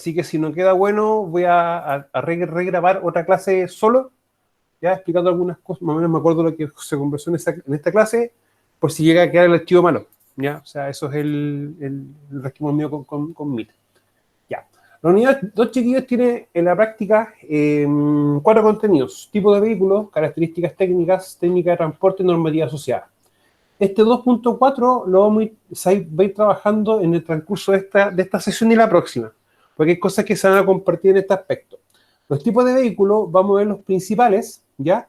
Así que si no queda bueno, voy a regrabar otra clase solo, ya explicando algunas cosas, más o menos me acuerdo lo que se conversó en esta clase, por si llega a quedar el archivo malo, ¿ya? O sea, eso es el resquemor mío con Meet. Ya. La unidad 2, chiquillos, tiene en la práctica 4 contenidos: tipo de vehículo, características técnicas, técnica de transporte y normativa asociada. Este 2.4 lo vamos a ir trabajando en el transcurso de esta sesión y la próxima, porque hay cosas que se van a compartir en este aspecto. Los tipos de vehículos, vamos a ver los principales, ¿ya?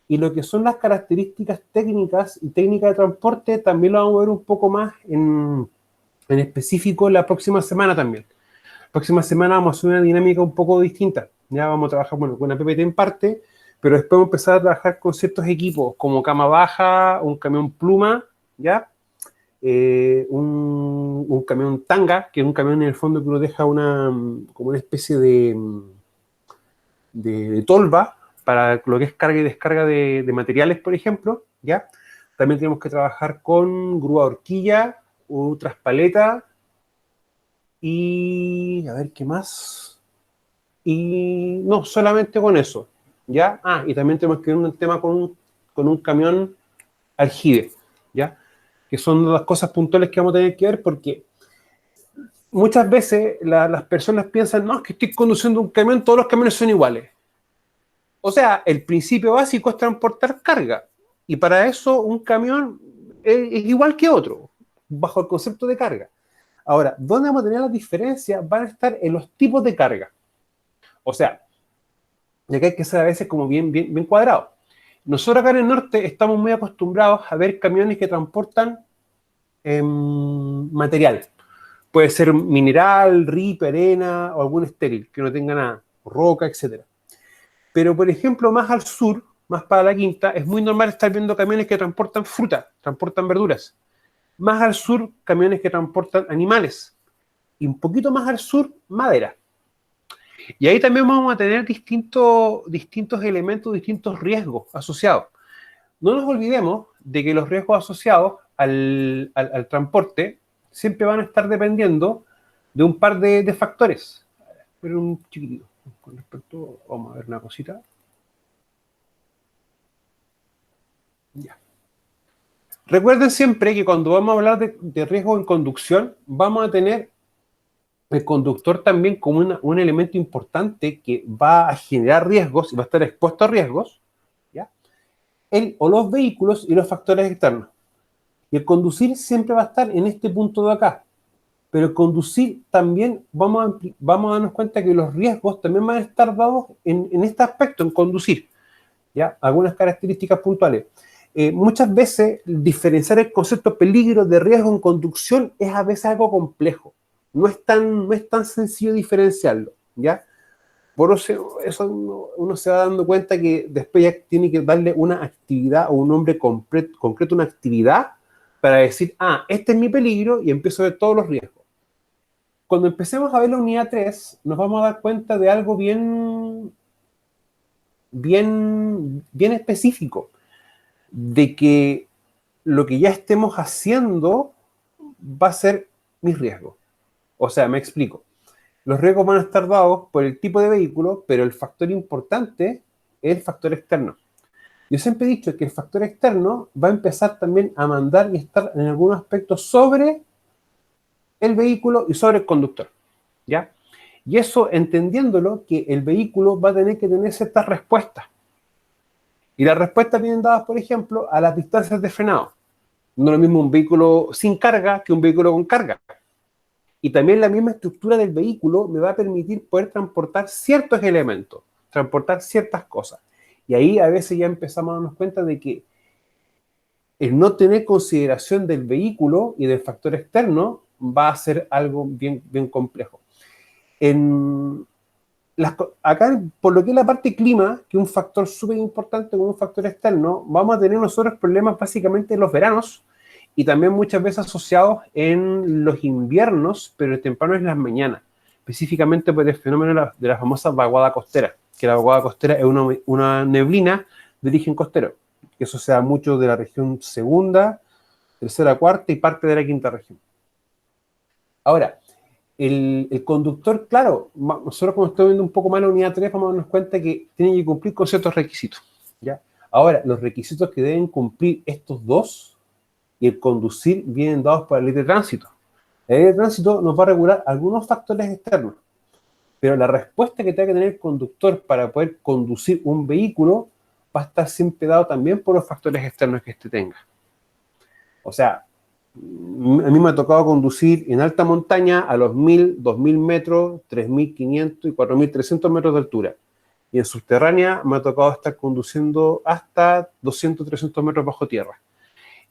Y lo que son las características técnicas y técnicas de transporte también lo vamos a ver un poco más en específico la próxima semana también. La próxima semana vamos a hacer una dinámica un poco distinta. Ya vamos a trabajar, bueno, con la PPT en parte, pero después vamos a empezar a trabajar con ciertos equipos, como cama baja, un camión pluma, ¿ya? Un camión tanga, que es un camión en el fondo que uno deja como una especie de tolva para lo que es carga y descarga de materiales, por ejemplo, ¿ya? También tenemos que trabajar con grúa horquilla, traspaleta y a ver qué más. Y no, solamente con eso, ¿ya? Ah, y también tenemos que ver un tema con un camión aljibe, ¿ya? Que son las cosas puntuales que vamos a tener que ver, porque muchas veces las personas piensan, no, es que estoy conduciendo un camión, todos los camiones son iguales. O sea, el principio básico es transportar carga, y para eso un camión es igual que otro, bajo el concepto de carga. Ahora, ¿dónde vamos a tener las diferencias? Van a estar en los tipos de carga. O sea, ya que hay que ser a veces como bien cuadrado. Nosotros acá en el norte estamos muy acostumbrados a ver camiones que transportan material. Puede ser mineral, ripa, arena o algún estéril que no tenga nada, roca, etc. Pero, por ejemplo, más al sur, más para la quinta, es muy normal estar viendo camiones que transportan fruta, transportan verduras. Más al sur, camiones que transportan animales. Y un poquito más al sur, madera. Y ahí también vamos a tener distintos elementos, distintos riesgos asociados. No nos olvidemos de que los riesgos asociados al transporte siempre van a estar dependiendo de un par de factores. Pero un chiquitito. Con respecto, vamos a ver una cosita. Ya. Recuerden siempre que cuando vamos a hablar de riesgo en conducción, vamos a tener el conductor también como un elemento importante que va a generar riesgos y va a estar expuesto a riesgos, ¿ya? Él o los vehículos y los factores externos. Y el conducir siempre va a estar en este punto de acá. Pero el conducir también vamos a darnos cuenta que los riesgos también van a estar dados en este aspecto, en conducir, ¿ya? Algunas características puntuales. Muchas veces diferenciar el concepto peligro de riesgo en conducción es a veces algo complejo. No es tan sencillo diferenciarlo, ¿ya? Por eso uno se va dando cuenta que después ya tiene que darle una actividad o un nombre concreto, una actividad, para decir, este es mi peligro, y empiezo a ver todos los riesgos. Cuando empecemos a ver la unidad 3, nos vamos a dar cuenta de algo bien específico, de que lo que ya estemos haciendo va a ser mis riesgos. O sea, me explico. Los riesgos van a estar dados por el tipo de vehículo, pero el factor importante es el factor externo. Yo siempre he dicho que el factor externo va a empezar también a mandar y estar en algunos aspectos sobre el vehículo y sobre el conductor, ¿ya? Y eso, entendiéndolo, que el vehículo va a tener que tener ciertas respuestas. Y las respuestas vienen dadas, por ejemplo, a las distancias de frenado. No es lo mismo un vehículo sin carga que un vehículo con carga. Y también la misma estructura del vehículo me va a permitir poder transportar ciertos elementos, transportar ciertas cosas. Y ahí a veces ya empezamos a darnos cuenta de que el no tener consideración del vehículo y del factor externo va a ser algo bien complejo. Acá, por lo que es la parte clima, que es un factor súper importante como un factor externo, vamos a tener nosotros problemas básicamente en los veranos, y también muchas veces asociados en los inviernos, pero temprano en las mañanas, específicamente por el fenómeno de la famosa vaguada costera, que la vaguada costera es una neblina de origen costero, que eso se da mucho de la región segunda, tercera, cuarta y parte de la quinta región. Ahora, el conductor, claro, nosotros como estamos viendo un poco más la unidad 3, vamos a darnos cuenta que tiene que cumplir con ciertos requisitos, ¿ya? Ahora, los requisitos que deben cumplir estos dos y el conducir vienen dados por la ley de tránsito. La ley de tránsito nos va a regular algunos factores externos, pero la respuesta que tenga que tener el conductor para poder conducir un vehículo va a estar siempre dado también por los factores externos que éste tenga. O sea, a mí me ha tocado conducir en alta montaña a los 1000, 2000 metros, 3500 y 4300 metros de altura. Y en subterránea me ha tocado estar conduciendo hasta 200, 300 metros bajo tierra.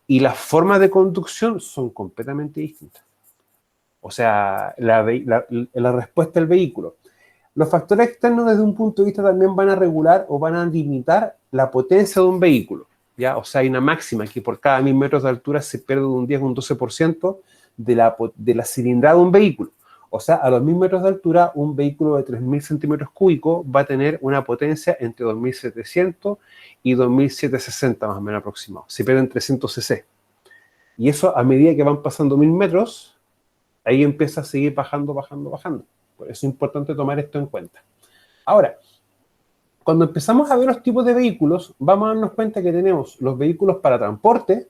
Y las formas de conducción son completamente distintas. O sea, la respuesta del vehículo. Los factores externos desde un punto de vista también van a regular o van a limitar la potencia de un vehículo, ¿ya? O sea, hay una máxima que por cada 1000 metros de altura se pierde un 10 o un 12% de la cilindrada de un vehículo. O sea, a los 1000 metros de altura, un vehículo de 3000 centímetros cúbicos va a tener una potencia entre 2700 y 2760 más o menos aproximado. Se pierden 300 cc. Y eso a medida que van pasando 1000 metros, ahí empieza a seguir bajando, bajando, bajando. Por eso es importante tomar esto en cuenta. Ahora, cuando empezamos a ver los tipos de vehículos, vamos a darnos cuenta que tenemos los vehículos para transporte,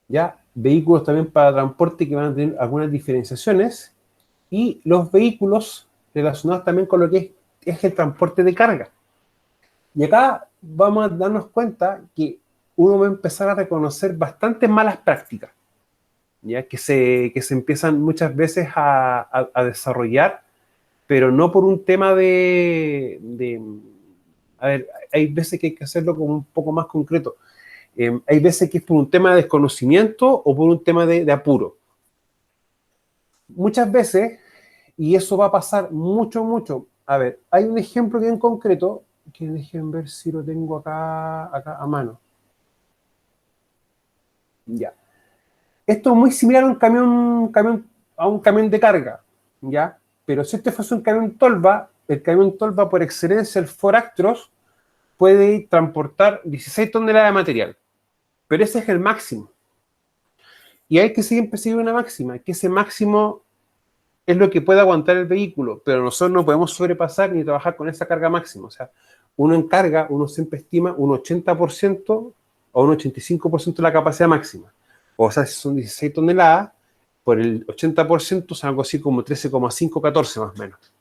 ya vehículos también para transporte que van a tener algunas diferenciaciones, y los vehículos relacionados también con lo que es el transporte de carga. Y acá vamos a darnos cuenta que uno va a empezar a reconocer bastantes malas prácticas, ¿ya? Que se empiezan muchas veces a desarrollar, pero no por un tema a ver, hay veces que hay que hacerlo como un poco más concreto. Hay veces que es por un tema de desconocimiento o por un tema de apuro. Muchas veces, y eso va a pasar mucho, mucho. A ver, hay un ejemplo bien concreto, que dejen ver si lo tengo acá a mano. Ya. Esto es muy similar a un camión de carga, ¿ya? Pero si este fuese un camión tolva, el camión tolva por excelencia, el Ford Actros, puede transportar 16 toneladas de material. Pero ese es el máximo. Y hay que siempre seguir una máxima, que ese máximo es lo que puede aguantar el vehículo, pero nosotros no podemos sobrepasar ni trabajar con esa carga máxima. O sea, uno en carga, uno siempre estima un 80% o un 85% de la capacidad máxima. O sea, si son 16 toneladas, por el 80% son algo así como 13,5, 14 más o menos.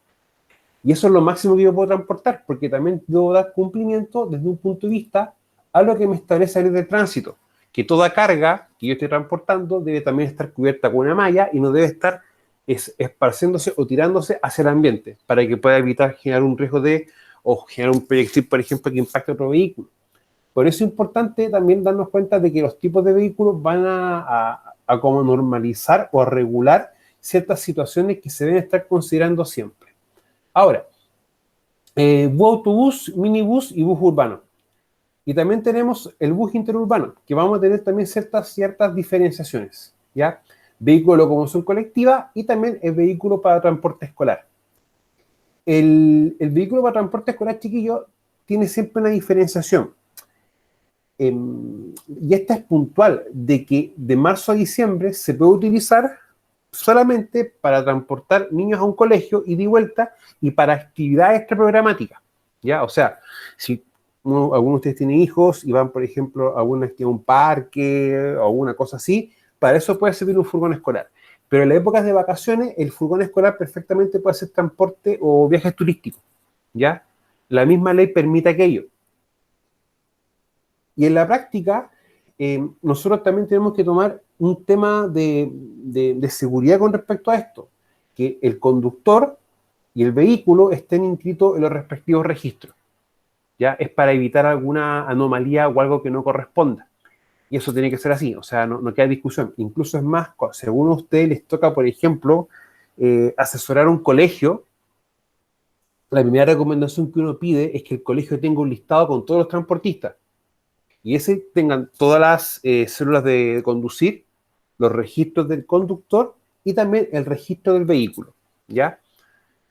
Y eso es lo máximo que yo puedo transportar, porque también debo dar cumplimiento desde un punto de vista a lo que me establece la ley de tránsito, que toda carga que yo esté transportando debe también estar cubierta con una malla y no debe estar esparciéndose o tirándose hacia el ambiente, para que pueda evitar generar un riesgo o generar un proyectil, por ejemplo, que impacte a otro vehículo. Por eso es importante también darnos cuenta de que los tipos de vehículos van a como normalizar o a regular ciertas situaciones que se deben estar considerando siempre. Ahora, bus autobús, minibús y bus urbano. Y también tenemos el bus interurbano, que vamos a tener también ciertas diferenciaciones, ¿ya? Vehículo de locomoción colectiva y también el vehículo para transporte escolar. El vehículo para transporte escolar, chiquillo, tiene siempre una diferenciación. Y esta es puntual, de que de marzo a diciembre se puede utilizar solamente para transportar niños a un colegio y de vuelta y para actividades extraprogramáticas, ¿ya? O sea, si algunos de ustedes tienen hijos y van, por ejemplo, a un parque o alguna cosa así, para eso puede servir un furgón escolar. Pero en las épocas de vacaciones, el furgón escolar perfectamente puede ser transporte o viajes turísticos, ¿ya? La misma ley permite aquello. Y en la práctica, nosotros también tenemos que tomar un tema de seguridad con respecto a esto, que el conductor y el vehículo estén inscritos en los respectivos registros. ¿Ya? Es para evitar alguna anomalía o algo que no corresponda. Y eso tiene que ser así, o sea, no queda discusión. Incluso es más, según a ustedes les toca, por ejemplo, asesorar un colegio, la primera recomendación que uno pide es que el colegio tenga un listado con todos los transportistas. Y ese tengan todas las células de conducir, los registros del conductor y también el registro del vehículo, ¿ya?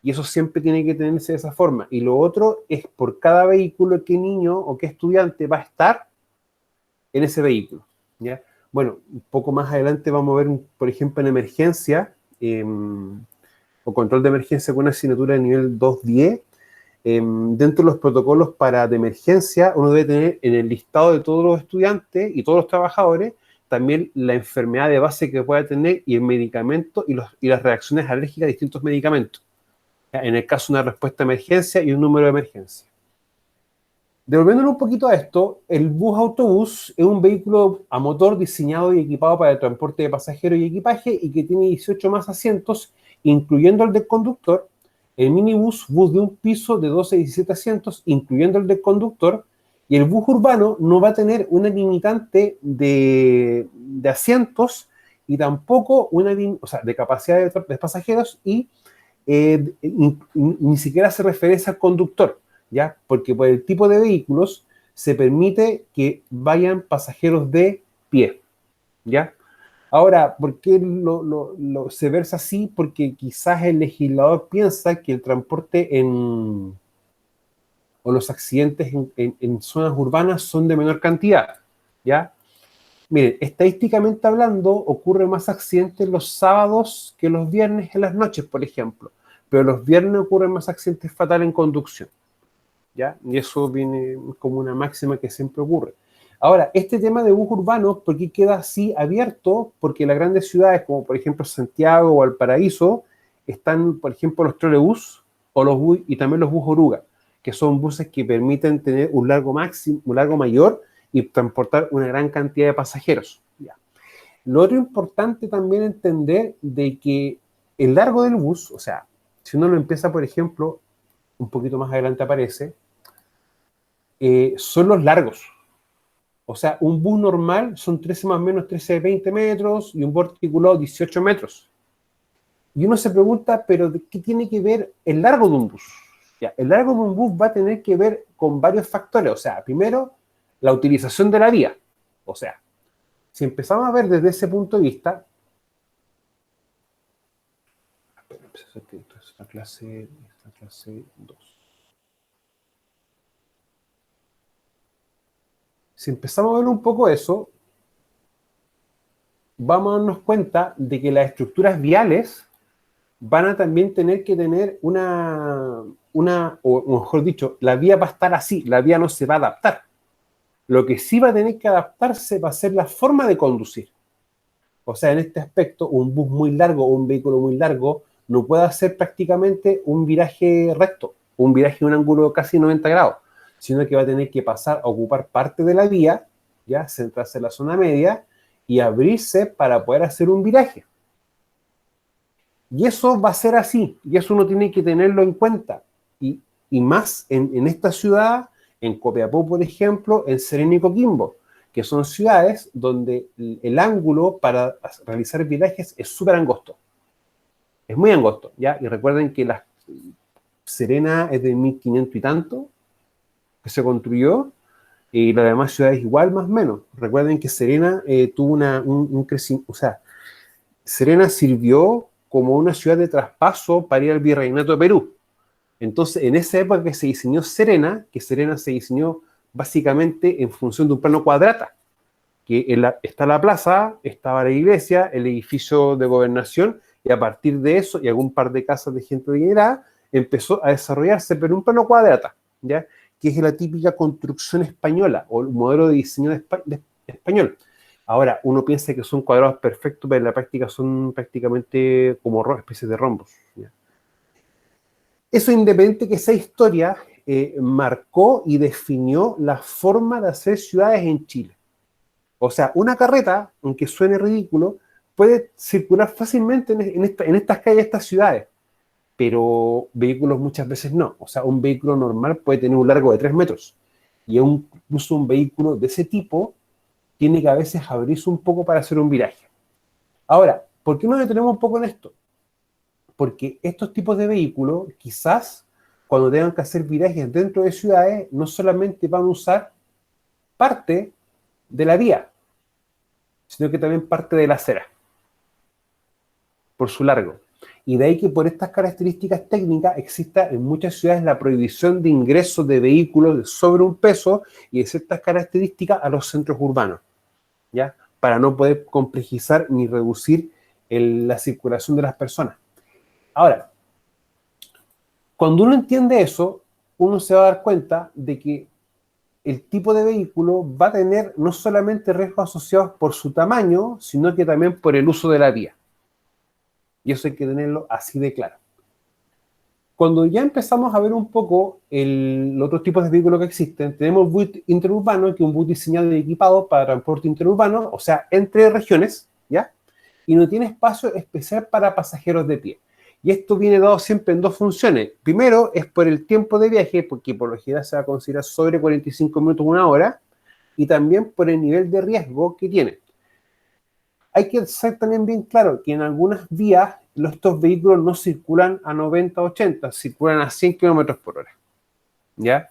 Y eso siempre tiene que tenerse de esa forma. Y lo otro es por cada vehículo qué niño o qué estudiante va a estar en ese vehículo, ¿ya? Bueno, un poco más adelante vamos a ver, por ejemplo, en emergencia, o control de emergencia con una asignatura de nivel 210. Dentro de los protocolos de emergencia, uno debe tener en el listado de todos los estudiantes y todos los trabajadores también la enfermedad de base que pueda tener y el medicamento y las reacciones alérgicas a distintos medicamentos. En el caso de una respuesta de emergencia y un número de emergencia. Devolviéndonos un poquito a esto, el bus autobús es un vehículo a motor diseñado y equipado para el transporte de pasajeros y equipaje y que tiene 18 más asientos, incluyendo el del conductor. El minibús, bus de un piso de 12 y 17 asientos, incluyendo el del conductor. Y el bus urbano no va a tener una limitante de asientos y tampoco de capacidad de pasajeros y ni siquiera hace referencia al conductor, ¿ya? Porque por el tipo de vehículos se permite que vayan pasajeros de pie, ¿ya? Ahora, ¿por qué se versa así? Porque quizás el legislador piensa que el transporte o los accidentes en zonas urbanas son de menor cantidad, ¿ya? Miren, estadísticamente hablando, ocurre más accidentes los sábados que los viernes en las noches, por ejemplo. Pero los viernes ocurren más accidentes fatales en conducción, ¿ya? Y eso viene como una máxima que siempre ocurre. Ahora, este tema de bus urbano, ¿por qué queda así abierto? Porque las grandes ciudades, como por ejemplo Santiago o Valparaíso, están, por ejemplo, los trolebús y también los bus oruga, que son buses que permiten tener un largo mayor y transportar una gran cantidad de pasajeros. ¿Ya? Lo otro importante también entender de que el largo del bus, o sea, si uno lo empieza, por ejemplo, un poquito más adelante aparece, son los largos. O sea, un bus normal son 13 más o menos 13, 20 metros y un bus articulado 18 metros. Y uno se pregunta, ¿pero qué tiene que ver el largo de un bus? Ya, el largo de un bus va a tener que ver con varios factores. O sea, primero, la utilización de la vía. O sea, si empezamos a ver desde ese punto de vista, esta clase 2. Si empezamos a ver un poco eso, vamos a darnos cuenta de que las estructuras viales van a también tener que tener o mejor dicho, la vía va a estar así, la vía no se va a adaptar. Lo que sí va a tener que adaptarse va a ser la forma de conducir. O sea, en este aspecto, un bus muy largo o un vehículo muy largo no puede hacer prácticamente un viraje recto, un viraje en un ángulo de casi 90 grados, sino que va a tener que pasar a ocupar parte de la vía, ya centrarse en la zona media y abrirse para poder hacer un viraje. Y eso va a ser así, y eso uno tiene que tenerlo en cuenta. Y más en esta ciudad, en Copiapó, por ejemplo, en Serena y Coquimbo, que son ciudades donde el ángulo para realizar virajes es súper angosto. Es muy angosto, ¿ya? Y recuerden que la Serena es de 1500 y tanto, que se construyó, y las demás ciudades igual, más o menos. Recuerden que Serena tuvo un crecimiento, o sea, Serena sirvió como una ciudad de traspaso para ir al Virreinato de Perú. Entonces, en esa época que se diseñó Serena, que Serena se diseñó básicamente en función de un plano cuadrata, que está la plaza, estaba la iglesia, el edificio de gobernación, y a partir de eso, y algún par de casas de gente adinerada, empezó a desarrollarse, pero un plano cuadrata, ¿ya? Que es la típica construcción española, o el modelo de diseño español. Ahora, uno piensa que son cuadrados perfectos, pero en la práctica son prácticamente como especies de rombos, ¿ya? Eso, independiente que esa historia marcó y definió la forma de hacer ciudades en Chile. O sea, una carreta, aunque suene ridículo, puede circular fácilmente en estas calles de estas ciudades, pero vehículos muchas veces no. O sea, un vehículo normal puede tener un largo de 3 metros, y incluso un vehículo de ese tipo tiene que a veces abrirse un poco para hacer un viraje. Ahora, ¿por qué nos detenemos un poco en esto? Porque estos tipos de vehículos, quizás, cuando tengan que hacer virajes dentro de ciudades, no solamente van a usar parte de la vía, sino que también parte de la acera, por su largo. Y de ahí que por estas características técnicas exista en muchas ciudades la prohibición de ingreso de vehículos sobre un peso y de ciertas características a los centros urbanos, ¿ya? Para no poder complejizar ni reducir la circulación de las personas. Ahora, cuando uno entiende eso, uno se va a dar cuenta de que el tipo de vehículo va a tener no solamente riesgos asociados por su tamaño, sino que también por el uso de la vía. Y eso hay que tenerlo así de claro. Cuando ya empezamos a ver un poco los otros tipos de vehículos que existen, tenemos bus interurbano, que es un bus diseñado y equipado para transporte interurbano, o sea, entre regiones, ¿ya? Y no tiene espacio especial para pasajeros de pie. Y esto viene dado siempre en dos funciones. Primero, es por el tiempo de viaje, porque por lo general se va a considerar sobre 45 minutos, una hora, y también por el nivel de riesgo que tiene. Hay que ser también bien claro que en algunas vías estos vehículos no circulan a 90, 80, circulan a 100 kilómetros por hora, ¿ya?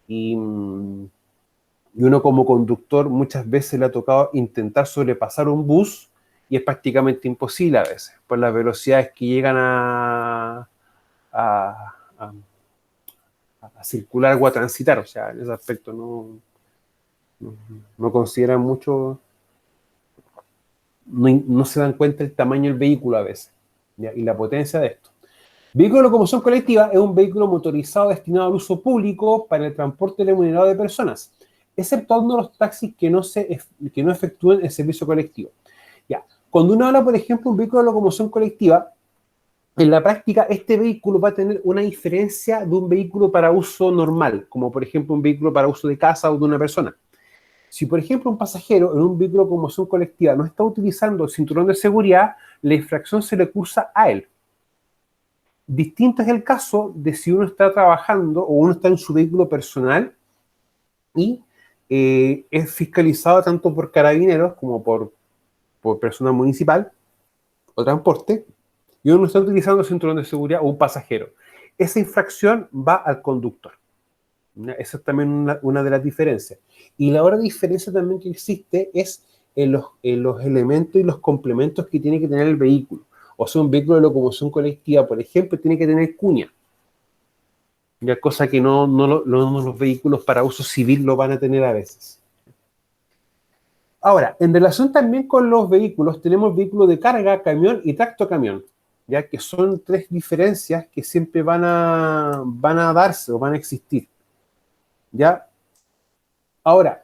Y uno como conductor muchas veces le ha tocado intentar sobrepasar un bus y es prácticamente imposible a veces, por las velocidades que llegan a circular o a transitar. O sea, en ese aspecto no consideran mucho, no se dan cuenta del tamaño del vehículo a veces, ¿ya? Y la potencia de esto. Vehículo de locomoción colectiva es un vehículo motorizado destinado al uso público para el transporte remunerado de personas, exceptuando los taxis que no efectúen el servicio colectivo. Ya. Cuando uno habla, por ejemplo, de un vehículo de locomoción colectiva, en la práctica este vehículo va a tener una diferencia de un vehículo para uso normal, como por ejemplo un vehículo para uso de casa o de una persona. Si, por ejemplo, un pasajero en un vehículo de locomoción colectiva no está utilizando el cinturón de seguridad, la infracción se le cursa a él. Distinto es el caso de si uno está trabajando o uno está en su vehículo personal y es fiscalizado tanto por carabineros como por personal municipal o transporte, y uno está utilizando el cinturón de seguridad o un pasajero. Esa infracción va al conductor. Esa es también una de las diferencias. Y la otra diferencia también que existe es en los elementos y los complementos que tiene que tener el vehículo. O sea, un vehículo de locomoción colectiva, por ejemplo, tiene que tener cuña. Ya, cosa que no los vehículos para uso civil lo van a tener a veces. Ahora, en relación también con los vehículos, tenemos vehículos de carga, camión y tractocamión, ya que son tres diferencias que siempre van a darse o van a existir. ¿Ya? Ahora,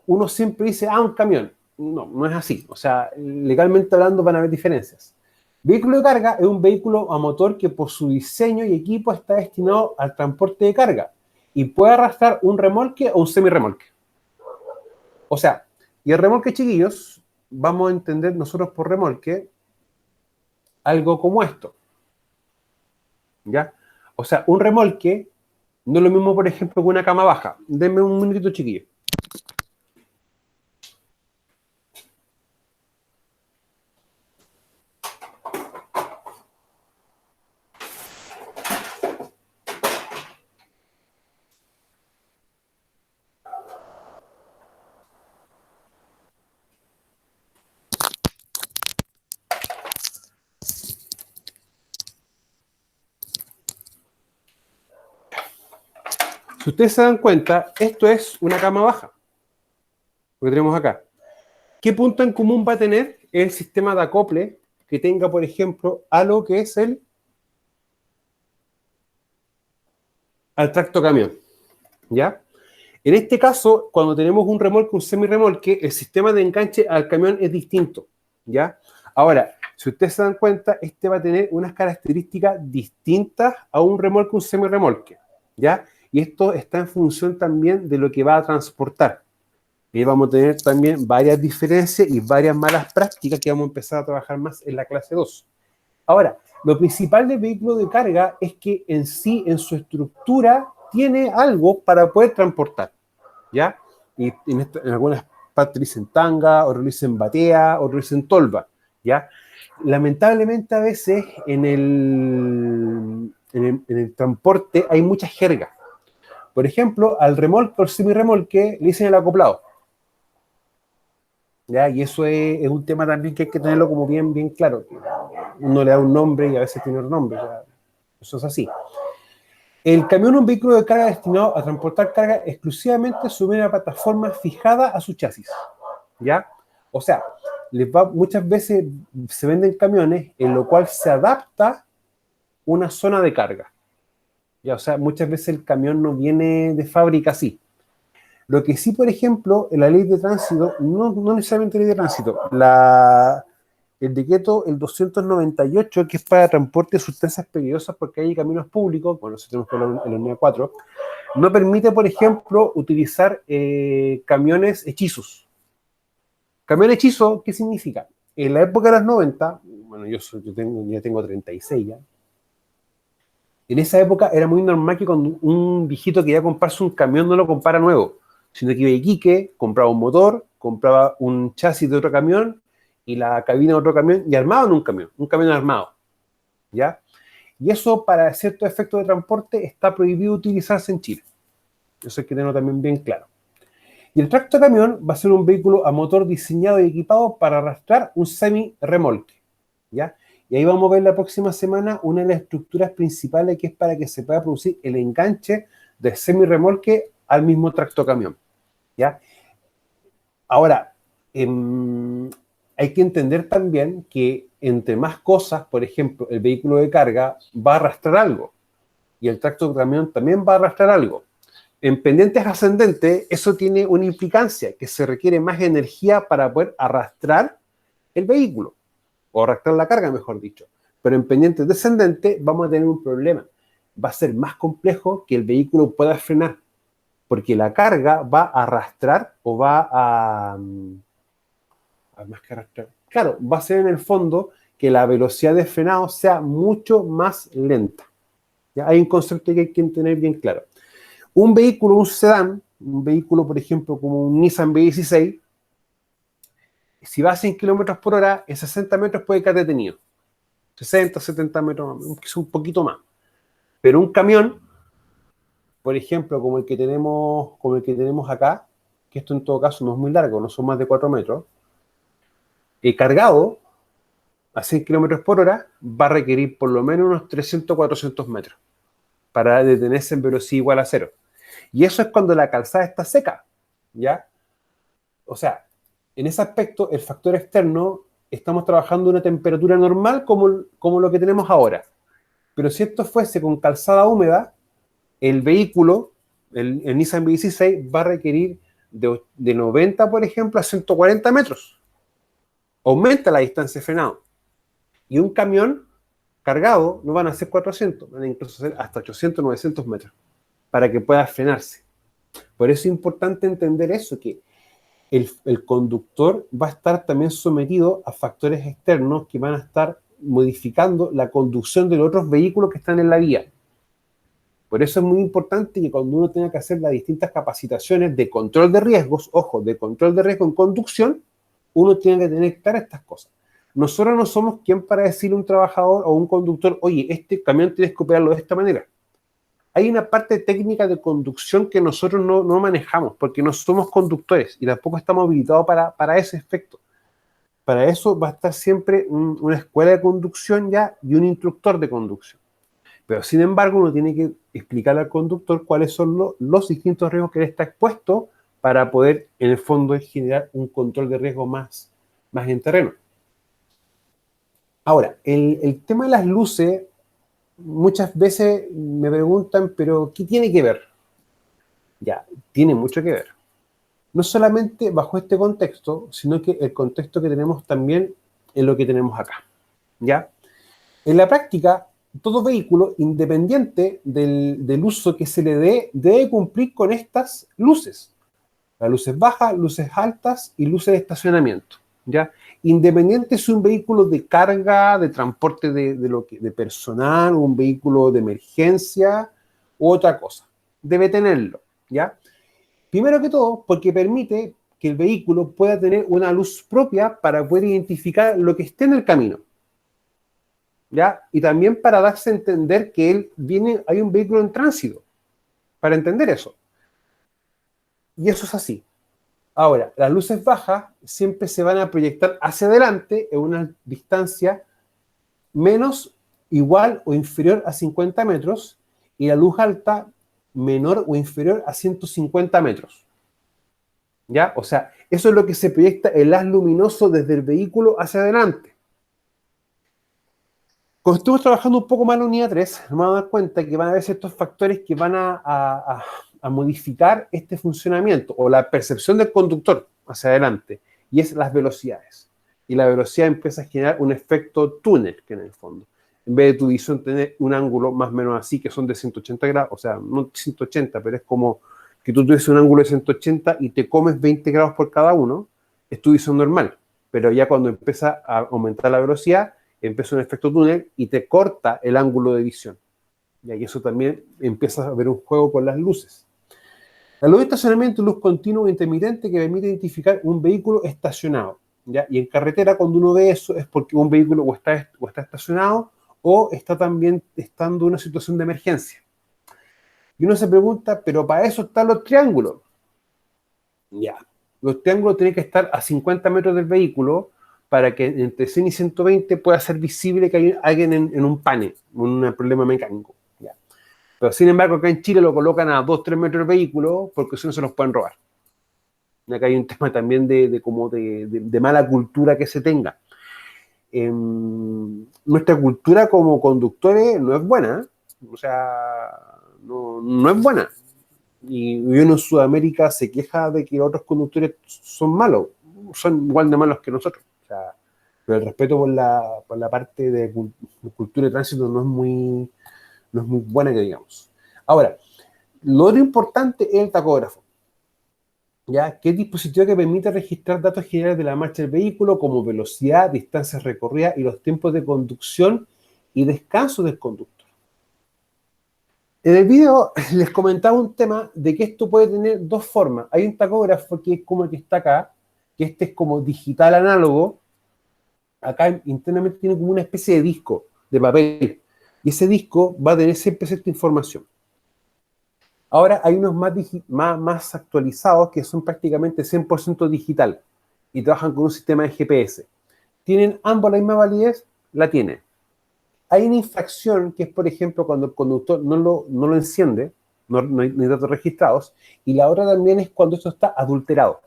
uno siempre dice, un camión. No, no es así. O sea, legalmente hablando van a haber diferencias. Vehículo de carga es un vehículo a motor que por su diseño y equipo está destinado al transporte de carga y puede arrastrar un remolque o un semirremolque. O sea, y el remolque, chiquillos, vamos a entender nosotros por remolque algo como esto. ¿Ya? O sea, un remolque no es lo mismo, por ejemplo, que una cama baja. Denme un minutito, chiquillos. Si ustedes se dan cuenta, esto es una cama baja, lo que tenemos acá. ¿Qué punto en común va a tener el sistema de acople que tenga, por ejemplo, algo que es al tractocamión? ¿Ya? En este caso, cuando tenemos un remolque, un semirremolque, el sistema de enganche al camión es distinto, ¿ya? Ahora, si ustedes se dan cuenta, este va a tener unas características distintas a un remolque, un semirremolque, ¿ya? Y esto está en función también de lo que va a transportar. Y vamos a tener también varias diferencias y varias malas prácticas que vamos a empezar a trabajar más en la clase 2. Ahora, lo principal del vehículo de carga es que en sí, en su estructura, tiene algo para poder transportar, ¿ya? Y en algunas partes dicen tanga, otros dicen batea, otros dicen tolva, ¿ya? Lamentablemente a veces en el transporte hay mucha jerga. Por ejemplo, al remolque o al semirremolque le dicen el acoplado, ¿ya? Y eso es un tema también que hay que tenerlo como bien claro. Uno le da un nombre y a veces tiene otro nombre, ¿ya? Eso es así. El camión es un vehículo de carga destinado a transportar carga exclusivamente sobre una plataforma fijada a su chasis, ¿ya? O sea, muchas veces se venden camiones en lo cual se adapta una zona de carga. Ya, o sea, muchas veces el camión no viene de fábrica así. Lo que sí, por ejemplo, en la ley de tránsito, no necesariamente ley de tránsito, el decreto, el 298, que es para transporte de sustancias peligrosas porque hay caminos públicos, bueno, eso tenemos que hablar en la unidad 4, no permite, por ejemplo, utilizar camiones hechizos. Camión hechizo, ¿qué significa? En la época de los 90, bueno, ya tengo 36 ya, en esa época era muy normal que cuando un viejito quería comprarse un camión no lo comprara nuevo, sino que iba a Iquique, compraba un motor, compraba un chasis de otro camión y la cabina de otro camión y armaban un camión armado, ¿ya? Y eso para ciertos efectos de transporte está prohibido utilizarse en Chile. Eso hay que tenerlo también bien claro. Y el tractocamión va a ser un vehículo a motor diseñado y equipado para arrastrar un semi-remolque, ¿ya? Y ahí vamos a ver la próxima semana una de las estructuras principales que es para que se pueda producir el enganche del semi-remolque al mismo tractocamión, ¿ya? Ahora, hay que entender también que entre más cosas, por ejemplo, el vehículo de carga va a arrastrar algo y el tractocamión también va a arrastrar algo. En pendientes ascendentes, eso tiene una implicancia, que se requiere más energía para poder arrastrar el vehículo, o arrastrar la carga, mejor dicho. Pero en pendientes descendentes vamos a tener un problema. Va a ser más complejo que el vehículo pueda frenar, porque la carga va a arrastrar o va a más que arrastrar. Claro, va a ser en el fondo que la velocidad de frenado sea mucho más lenta. ¿Ya? Hay un concepto que hay que tener bien claro. Un vehículo, un sedán, un vehículo, por ejemplo, como un Nissan B16, si va a 100 kilómetros por hora, en 60 metros puede quedar detenido. 60, 70 metros, quizás un poquito más. Pero un camión, por ejemplo, como el que tenemos acá, que esto en todo caso no es muy largo, no son más de 4 metros, cargado a 100 kilómetros por hora, va a requerir por lo menos unos 300, 400 metros para detenerse en velocidad igual a cero. Y eso es cuando la calzada está seca, ¿ya? O sea, en ese aspecto, el factor externo, estamos trabajando a una temperatura normal como lo que tenemos ahora. Pero si esto fuese con calzada húmeda, el vehículo, el Nissan B16, va a requerir de 90, por ejemplo, a 140 metros. Aumenta la distancia de frenado. Y un camión cargado no van a ser 400, van a incluso ser hasta 800, 900 metros para que pueda frenarse. Por eso es importante entender eso, que el conductor va a estar también sometido a factores externos que van a estar modificando la conducción de los otros vehículos que están en la vía. Por eso es muy importante que cuando uno tenga que hacer las distintas capacitaciones de control de riesgos, ojo, de control de riesgo en conducción, uno tiene que tener claras estas cosas. Nosotros no somos quien para decirle a un trabajador o a un conductor, oye, este camión tienes que operarlo de esta manera. Hay una parte técnica de conducción que nosotros no manejamos, porque no somos conductores y tampoco estamos habilitados para ese efecto. Para eso va a estar siempre una escuela de conducción ya y un instructor de conducción. Pero sin embargo, uno tiene que explicar al conductor cuáles son los distintos riesgos que él está expuesto para poder, en el fondo, generar un control de riesgo más en terreno. Ahora, el tema de las luces, muchas veces me preguntan, pero ¿qué tiene que ver? Ya, tiene mucho que ver. No solamente bajo este contexto, sino que el contexto que tenemos también en lo que tenemos acá. ¿Ya? En la práctica, todo vehículo, independiente del uso que se le dé, debe cumplir con estas luces. Las luces bajas, luces altas y luces de estacionamiento. ¿Ya? Independiente si es un vehículo de carga, de transporte de personal, un vehículo de emergencia u otra cosa. Debe tenerlo. ¿Ya? Primero que todo, porque permite que el vehículo pueda tener una luz propia para poder identificar lo que esté en el camino. ¿Ya? Y también para darse a entender que hay un vehículo en tránsito, para entender eso. Y eso es así. Ahora, las luces bajas siempre se van a proyectar hacia adelante en una distancia menos, igual o inferior a 50 metros y la luz alta menor o inferior a 150 metros. ¿Ya? O sea, Eso es lo que se proyecta el haz luminoso desde el vehículo hacia adelante. Cuando estemos trabajando un poco más en la unidad 3, nos vamos a dar cuenta que van a haber ciertos factores que van a modificar este funcionamiento o la percepción del conductor hacia adelante, y es las velocidades. Y la velocidad empieza a generar un efecto túnel, que en el fondo, en vez de tu visión tener un ángulo más o menos así, que son de 180 grados, o sea, no 180, pero es como que tú tuvieses un ángulo de 180 y te comes 20 grados por cada uno, es tu visión normal. Pero ya cuando empieza a aumentar la velocidad, empieza un efecto túnel y te corta el ángulo de visión. Y eso también empieza a ver un juego con las luces. La luz de estacionamiento es luz continua e intermitente que permite identificar un vehículo estacionado. ¿Ya? Y en carretera, cuando uno ve eso, es porque un vehículo o está estacionado o está también estando en una situación de emergencia. Y uno se pregunta, pero para eso están los triángulos. Ya. Los triángulos tienen que estar a 50 metros del vehículo para que entre 100 y 120 pueda ser visible que hay alguien en un pane, un problema mecánico. Ya. Pero sin embargo, acá en Chile lo colocan a 2-3 metros del vehículo porque si no se los pueden robar. Y acá hay un tema también de mala cultura que se tenga. Nuestra cultura como conductores no es buena, o sea, no es buena. Y uno en Sudamérica se queja de que otros conductores son malos, son igual de malos que nosotros. O sea, pero el respeto por la parte de cultura de tránsito no es muy buena, que digamos. Ahora, lo otro importante es el tacógrafo. ¿Ya? Que es dispositivo que permite registrar datos generales de la marcha del vehículo, como velocidad, distancias recorridas y los tiempos de conducción y descanso del conductor. En el video les comentaba un tema de que esto puede tener dos formas. Hay un tacógrafo que es como el que está acá, que este es como digital análogo. Acá internamente tiene como una especie de disco de papel. Y ese disco va a tener siempre cierta información. Ahora hay unos más actualizados que son prácticamente 100% digital y trabajan con un sistema de GPS. ¿Tienen ambos la misma validez? La tienen. Hay una infracción que es, por ejemplo, cuando el conductor no lo enciende, no hay datos registrados, y la otra también es cuando esto está adulterado.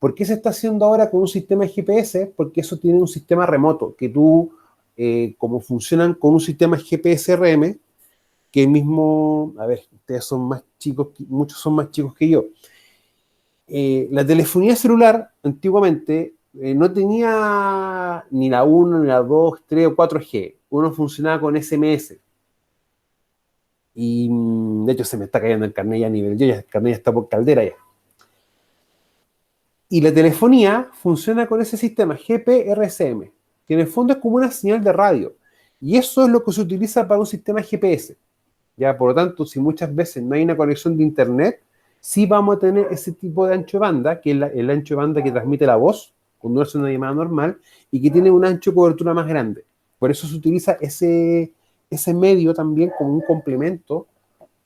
¿Por qué se está haciendo ahora con un sistema de GPS? Porque eso tiene un sistema remoto, que tú, como funcionan con un sistema GPS RM, que mismo, a ver, ustedes son más chicos, muchos son más chicos que yo. La telefonía celular, antiguamente, no tenía ni la 1, ni la 2, 3 o 4G. Uno funcionaba con SMS. Y de hecho se me está cayendo el carnet ya a nivel yo, ya el carnet ya está por caldera ya. Y la telefonía funciona con ese sistema GPRSM, que en el fondo es como una señal de radio. Y eso es lo que se utiliza para un sistema GPS. Ya, por lo tanto, si muchas veces no hay una conexión de internet, sí vamos a tener ese tipo de ancho de banda, que es el ancho de banda que transmite la voz, cuando uno hace una llamada normal, y que tiene un ancho de cobertura más grande. Por eso se utiliza ese medio también como un complemento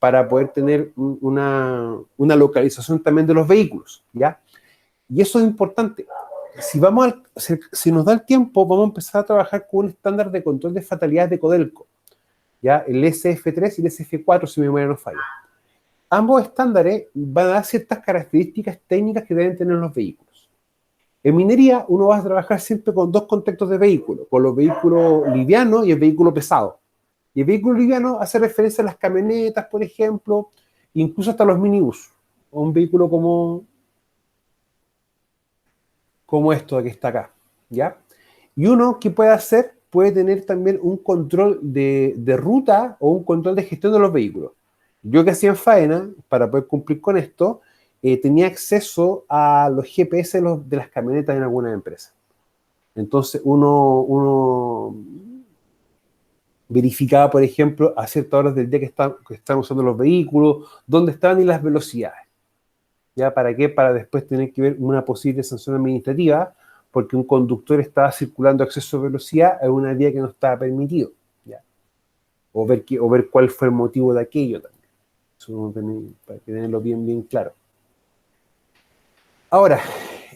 para poder tener una localización también de los vehículos, ¿ya? Y eso es importante. Si nos da el tiempo, vamos a empezar a trabajar con un estándar de control de fatalidades de Codelco, ¿ya? El SF3 y el SF4, si mi memoria no falla. Ambos estándares van a dar ciertas características técnicas que deben tener los vehículos. En minería, uno va a trabajar siempre con dos contextos de vehículos, con los vehículos livianos y el vehículo pesado. Y el vehículo liviano hace referencia a las camionetas, por ejemplo, incluso hasta los minibús, o un vehículo como esto que está acá, ¿ya? Y uno, ¿qué puede hacer? Puede tener también un control de ruta o un control de gestión de los vehículos. Yo que hacía en faena, para poder cumplir con esto, tenía acceso a los GPS de las camionetas en algunas empresas. Entonces uno verificaba, por ejemplo, a ciertas horas del día que están usando los vehículos, dónde estaban y las velocidades. ¿Ya? ¿Para qué? Para después tener que ver una posible sanción administrativa, porque un conductor estaba circulando a exceso de velocidad en una vía que no estaba permitido. ¿Ya? O ver cuál fue el motivo de aquello también. Eso para tenerlo bien claro. Ahora,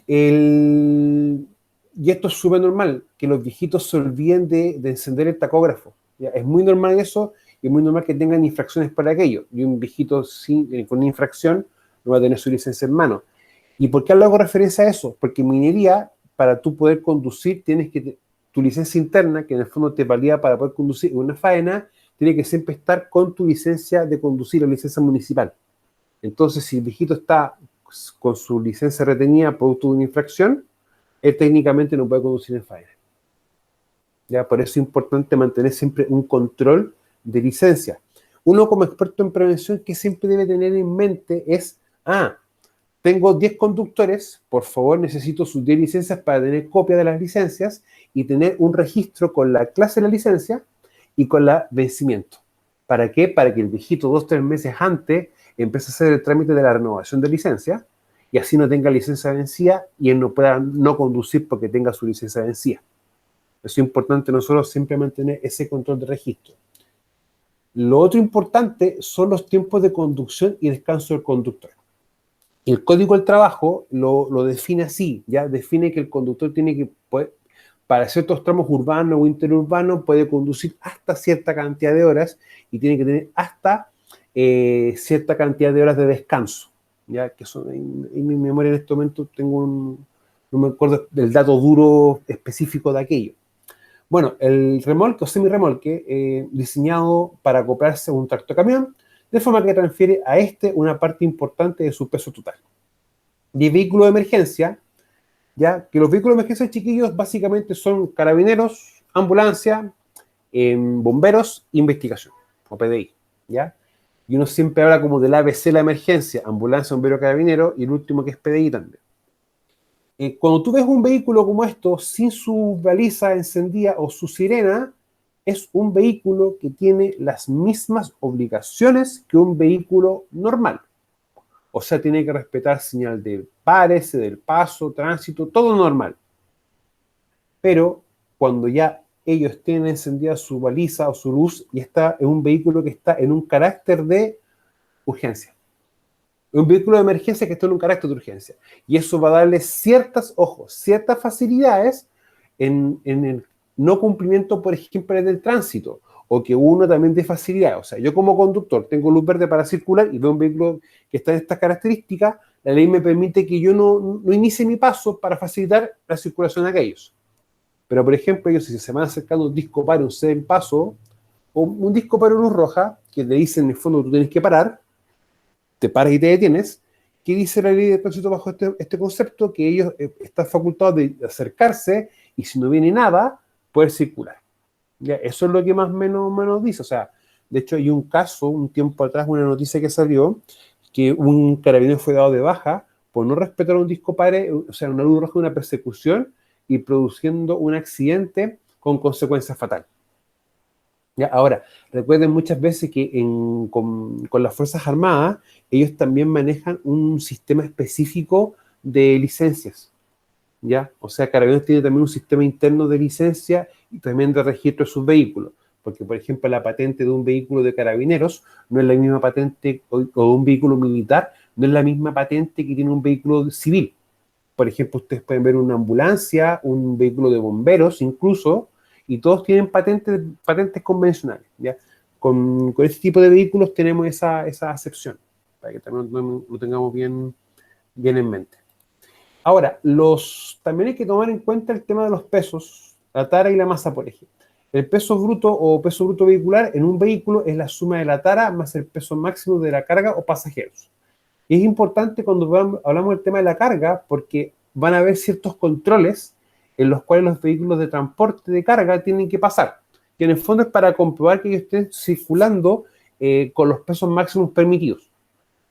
y esto es súper normal, que los viejitos se olviden de encender el tacógrafo. ¿Ya? Es muy normal eso, y es muy normal que tengan infracciones para aquello. Y un viejito con una infracción no va a tener su licencia en mano. ¿Y por qué le hago referencia a eso? Porque en minería, para tú poder conducir, tienes que, tu licencia interna, que en el fondo te valida para poder conducir una faena, tiene que siempre estar con tu licencia de conducir, la licencia municipal. Entonces, si el viejito está con su licencia retenida producto de una infracción, él técnicamente no puede conducir en faena. ¿Ya? Por eso es importante mantener siempre un control de licencia. Uno como experto en prevención que siempre debe tener en mente es, tengo 10 conductores, por favor necesito sus 10 licencias para tener copia de las licencias y tener un registro con la clase de la licencia y con el vencimiento. ¿Para qué? Para que el viejito 2 o 3 meses antes empiece a hacer el trámite de la renovación de licencia y así no tenga licencia vencida y él no pueda no conducir porque tenga su licencia vencida. Es importante nosotros siempre mantener ese control de registro. Lo otro importante son los tiempos de conducción y descanso del conductor. El Código del Trabajo lo define así, ya define que el conductor tiene que, para ciertos tramos urbanos o interurbanos, puede conducir hasta cierta cantidad de horas y tiene que tener hasta cierta cantidad de horas de descanso, ya que son, en mi memoria en este momento no me acuerdo del dato duro específico de aquello. Bueno, el remolque o semirremolque diseñado para acoplarse a un tractocamión, de forma que transfiere a este una parte importante de su peso total. Y el vehículo de emergencia, ya que los vehículos de emergencia chiquillos básicamente son carabineros, ambulancia, bomberos, investigación, o PDI, ¿ya? Y uno siempre habla como del ABC de la emergencia, ambulancia, bombero, carabinero, y el último que es PDI también. Cuando tú ves un vehículo como esto, sin su baliza encendida o su sirena, es un vehículo que tiene las mismas obligaciones que un vehículo normal. O sea, tiene que respetar señal del pares, del paso, tránsito, todo normal. Pero cuando ya ellos tienen encendida su baliza o su luz, y está en un vehículo que está en un carácter de urgencia. Un vehículo de emergencia que está en un carácter de urgencia. Y eso va a darle ciertas facilidades en el no cumplimiento, por ejemplo, del tránsito, o que uno también dé facilidad. O sea, yo como conductor tengo luz verde para circular y veo un vehículo que está en estas características, la ley me permite que yo no inicie mi paso para facilitar la circulación de aquellos. Pero, por ejemplo, ellos si se van acercando un disco paro, un ceder el paso, o un disco paro luz roja, que te dicen en el fondo que tú tienes que parar, te paras y te detienes. ¿Qué dice la ley de tránsito bajo este concepto? Que ellos están facultados de acercarse y si no viene nada, poder circular. ¿Ya? Eso es lo que más o menos dice. O sea, de hecho hay un caso, un tiempo atrás, una noticia que salió, que un carabinero fue dado de baja por no respetar un disco pare, o sea, una luz roja de una persecución y produciendo un accidente con consecuencias fatales. ¿Ya? Ahora, recuerden muchas veces que con las Fuerzas Armadas, ellos también manejan un sistema específico de licencias, ¿ya? O sea, Carabineros tiene también un sistema interno de licencia y también de registro de sus vehículos, porque, por ejemplo, la patente de un vehículo de Carabineros no es la misma patente, o de un vehículo militar, no es la misma patente que tiene un vehículo civil. Por ejemplo, ustedes pueden ver una ambulancia, un vehículo de bomberos incluso, y todos tienen patentes convencionales, ¿ya? Con este tipo de vehículos tenemos esa acepción, para que también lo tengamos bien en mente. Ahora, también hay que tomar en cuenta el tema de los pesos, la tara y la masa, por ejemplo. El peso bruto o peso bruto vehicular en un vehículo es la suma de la tara más el peso máximo de la carga o pasajeros. Y es importante cuando hablamos del tema de la carga porque van a haber ciertos controles en los cuales los vehículos de transporte de carga tienen que pasar, que en el fondo es para comprobar que ellos estén circulando con los pesos máximos permitidos.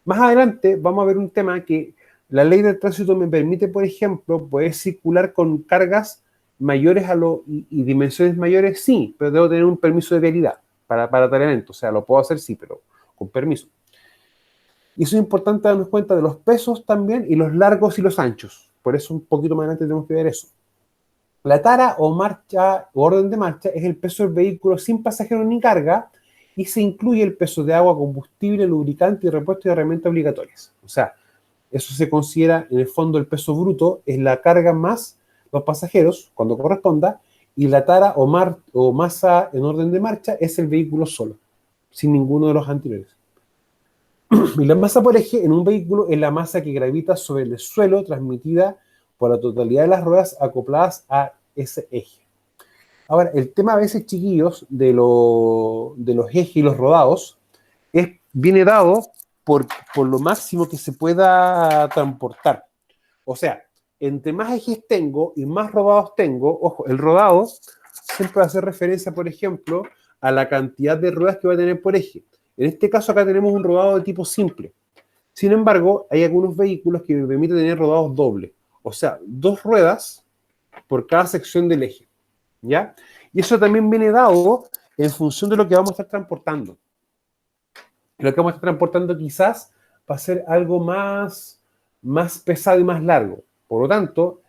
Más adelante vamos a ver un tema que la ley del tránsito me permite, por ejemplo, poder circular con cargas mayores y dimensiones mayores, sí, pero debo tener un permiso de vialidad para tal evento. O sea, lo puedo hacer, sí, pero con permiso. Y eso es importante darnos cuenta de los pesos también y los largos y los anchos. Por eso un poquito más adelante tenemos que ver eso. La tara o marcha o orden de marcha es el peso del vehículo sin pasajeros ni carga y se incluye el peso de agua, combustible, lubricante y repuesto de herramientas obligatorias. O sea, eso se considera en el fondo el peso bruto, es la carga más los pasajeros cuando corresponda, y la tara o masa en orden de marcha es el vehículo solo, sin ninguno de los anteriores. Y la masa por eje en un vehículo es la masa que gravita sobre el suelo transmitida por la totalidad de las ruedas acopladas a ese eje. Ahora, el tema a veces, chiquillos, de los ejes y los rodados, viene dado por lo máximo que se pueda transportar. O sea, entre más ejes tengo y más rodados tengo, ojo, el rodado siempre va a hacer referencia, por ejemplo, a la cantidad de ruedas que va a tener por eje. En este caso acá tenemos un rodado de tipo simple. Sin embargo, hay algunos vehículos que me permiten tener rodados dobles. O sea, 2 ruedas por cada sección del eje. ¿Ya? Y eso también viene dado en función de lo que vamos a estar transportando. Lo que vamos a estar transportando quizás va a ser algo más pesado y más largo. Por lo tanto,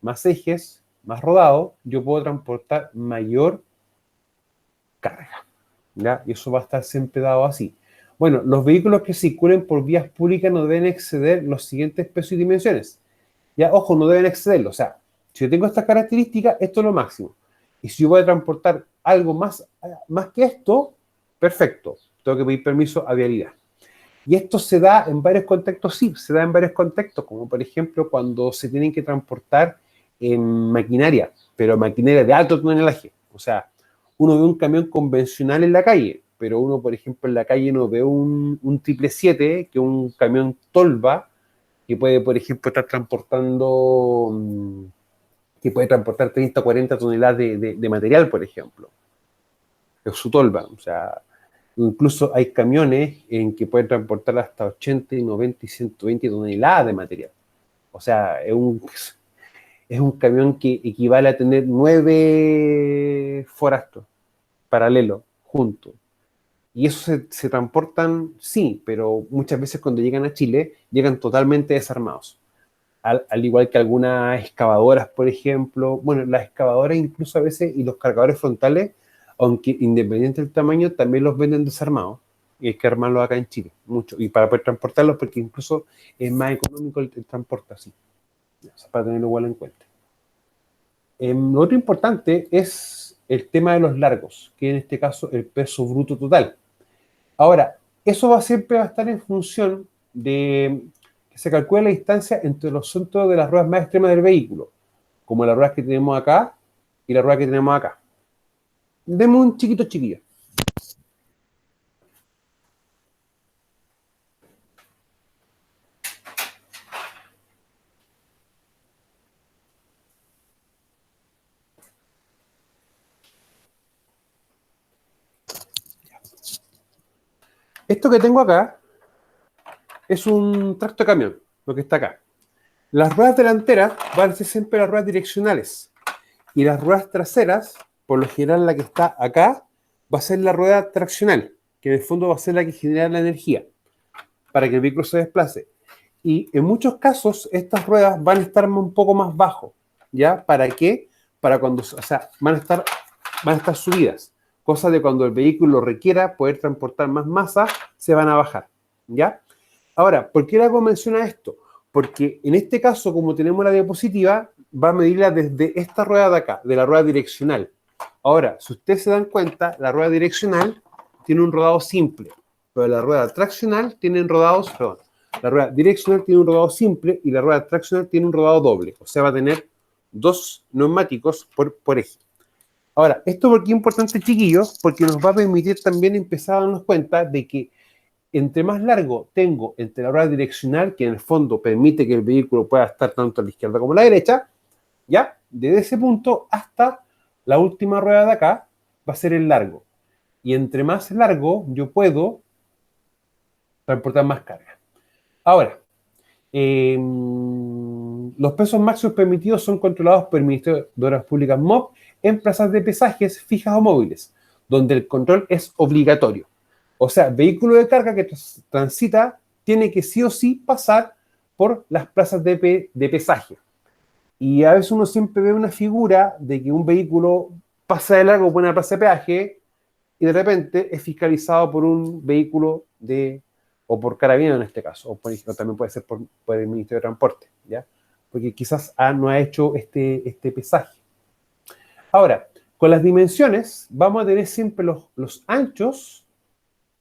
más ejes, más rodado, yo puedo transportar mayor carga. ¿Ya? Y eso va a estar siempre dado así. Bueno, los vehículos que circulen por vías públicas no deben exceder los siguientes pesos y dimensiones. Ya, ojo, no deben excederlo. O sea, si yo tengo estas características, esto es lo máximo. Y si yo voy a transportar algo más que esto, perfecto. Tengo que pedir permiso a vialidad. Y esto se da en varios contextos, sí, se da en varios contextos, como por ejemplo cuando se tienen que transportar en maquinaria, pero maquinaria de alto tonelaje. O sea, uno ve un camión convencional en la calle, pero uno, por ejemplo, en la calle no ve un 777, que es un camión tolva, que puede, por ejemplo, estar transportando, que puede transportar 30 o 40 toneladas de material, por ejemplo. Es su tolva. O sea, incluso hay camiones en que pueden transportar hasta 80, 90 y 120 toneladas de material. O sea, es un camión que equivale a tener 9 forastros paralelos, juntos. Y eso se transportan, sí, pero muchas veces cuando llegan a Chile, llegan totalmente desarmados. Al igual que algunas excavadoras, por ejemplo. Bueno, las excavadoras incluso a veces y los cargadores frontales, aunque independiente del tamaño, también los venden desarmados. Y hay que armarlos acá en Chile, mucho. Y para poder transportarlos, porque incluso es más económico el transporte así. O sea, para tenerlo igual en cuenta. Lo otro importante es el tema de los largos, que en este caso el peso bruto total. Ahora, eso siempre va a estar en función de que se calcule la distancia entre los centros de las ruedas más extremas del vehículo, como las ruedas que tenemos acá y la rueda que tenemos acá. Demos un chiquito chiquillo. Esto que tengo acá es un tracto de camión, lo que está acá. Las ruedas delanteras van a ser siempre las ruedas direccionales y las ruedas traseras, por lo general la que está acá, va a ser la rueda traccional, que en el fondo va a ser la que genera la energía para que el vehículo se desplace. Y en muchos casos estas ruedas van a estar un poco más bajo, ¿ya? ¿Para qué? Para cuando, o sea, van a estar subidas, cosa de cuando el vehículo requiera poder transportar más masa, se van a bajar, ¿ya? Ahora, ¿por qué le hago mención a esto? Porque en este caso, como tenemos la diapositiva, va a medirla desde esta rueda de acá, de la rueda direccional. Ahora, si ustedes se dan cuenta, la rueda direccional tiene un rodado simple, pero la rueda traccional tiene rodados, perdón, la rueda direccional tiene un rodado simple y la rueda traccional tiene un rodado doble. O sea, va a tener 2 neumáticos por eje. Ahora, ¿esto por qué es importante, chiquillos? Porque nos va a permitir también empezar a darnos cuenta de que entre más largo tengo entre la rueda direccional, que en el fondo permite que el vehículo pueda estar tanto a la izquierda como a la derecha, ¿ya? Desde ese punto hasta la última rueda de acá va a ser el largo. Y entre más largo yo puedo transportar más carga. Ahora, los pesos máximos permitidos son controlados por el Ministerio de Obras Públicas MOP en plazas de pesajes fijas o móviles, donde el control es obligatorio. O sea, vehículo de carga que transita tiene que sí o sí pasar por las plazas de pesaje. Y a veces uno siempre ve una figura de que un vehículo pasa de largo por una plaza de peaje y de repente es fiscalizado por un vehículo o por Carabineros en este caso, o también puede ser por el Ministerio de Transporte, ¿ya? Porque quizás no ha hecho este pesaje. Ahora, con las dimensiones vamos a tener siempre los anchos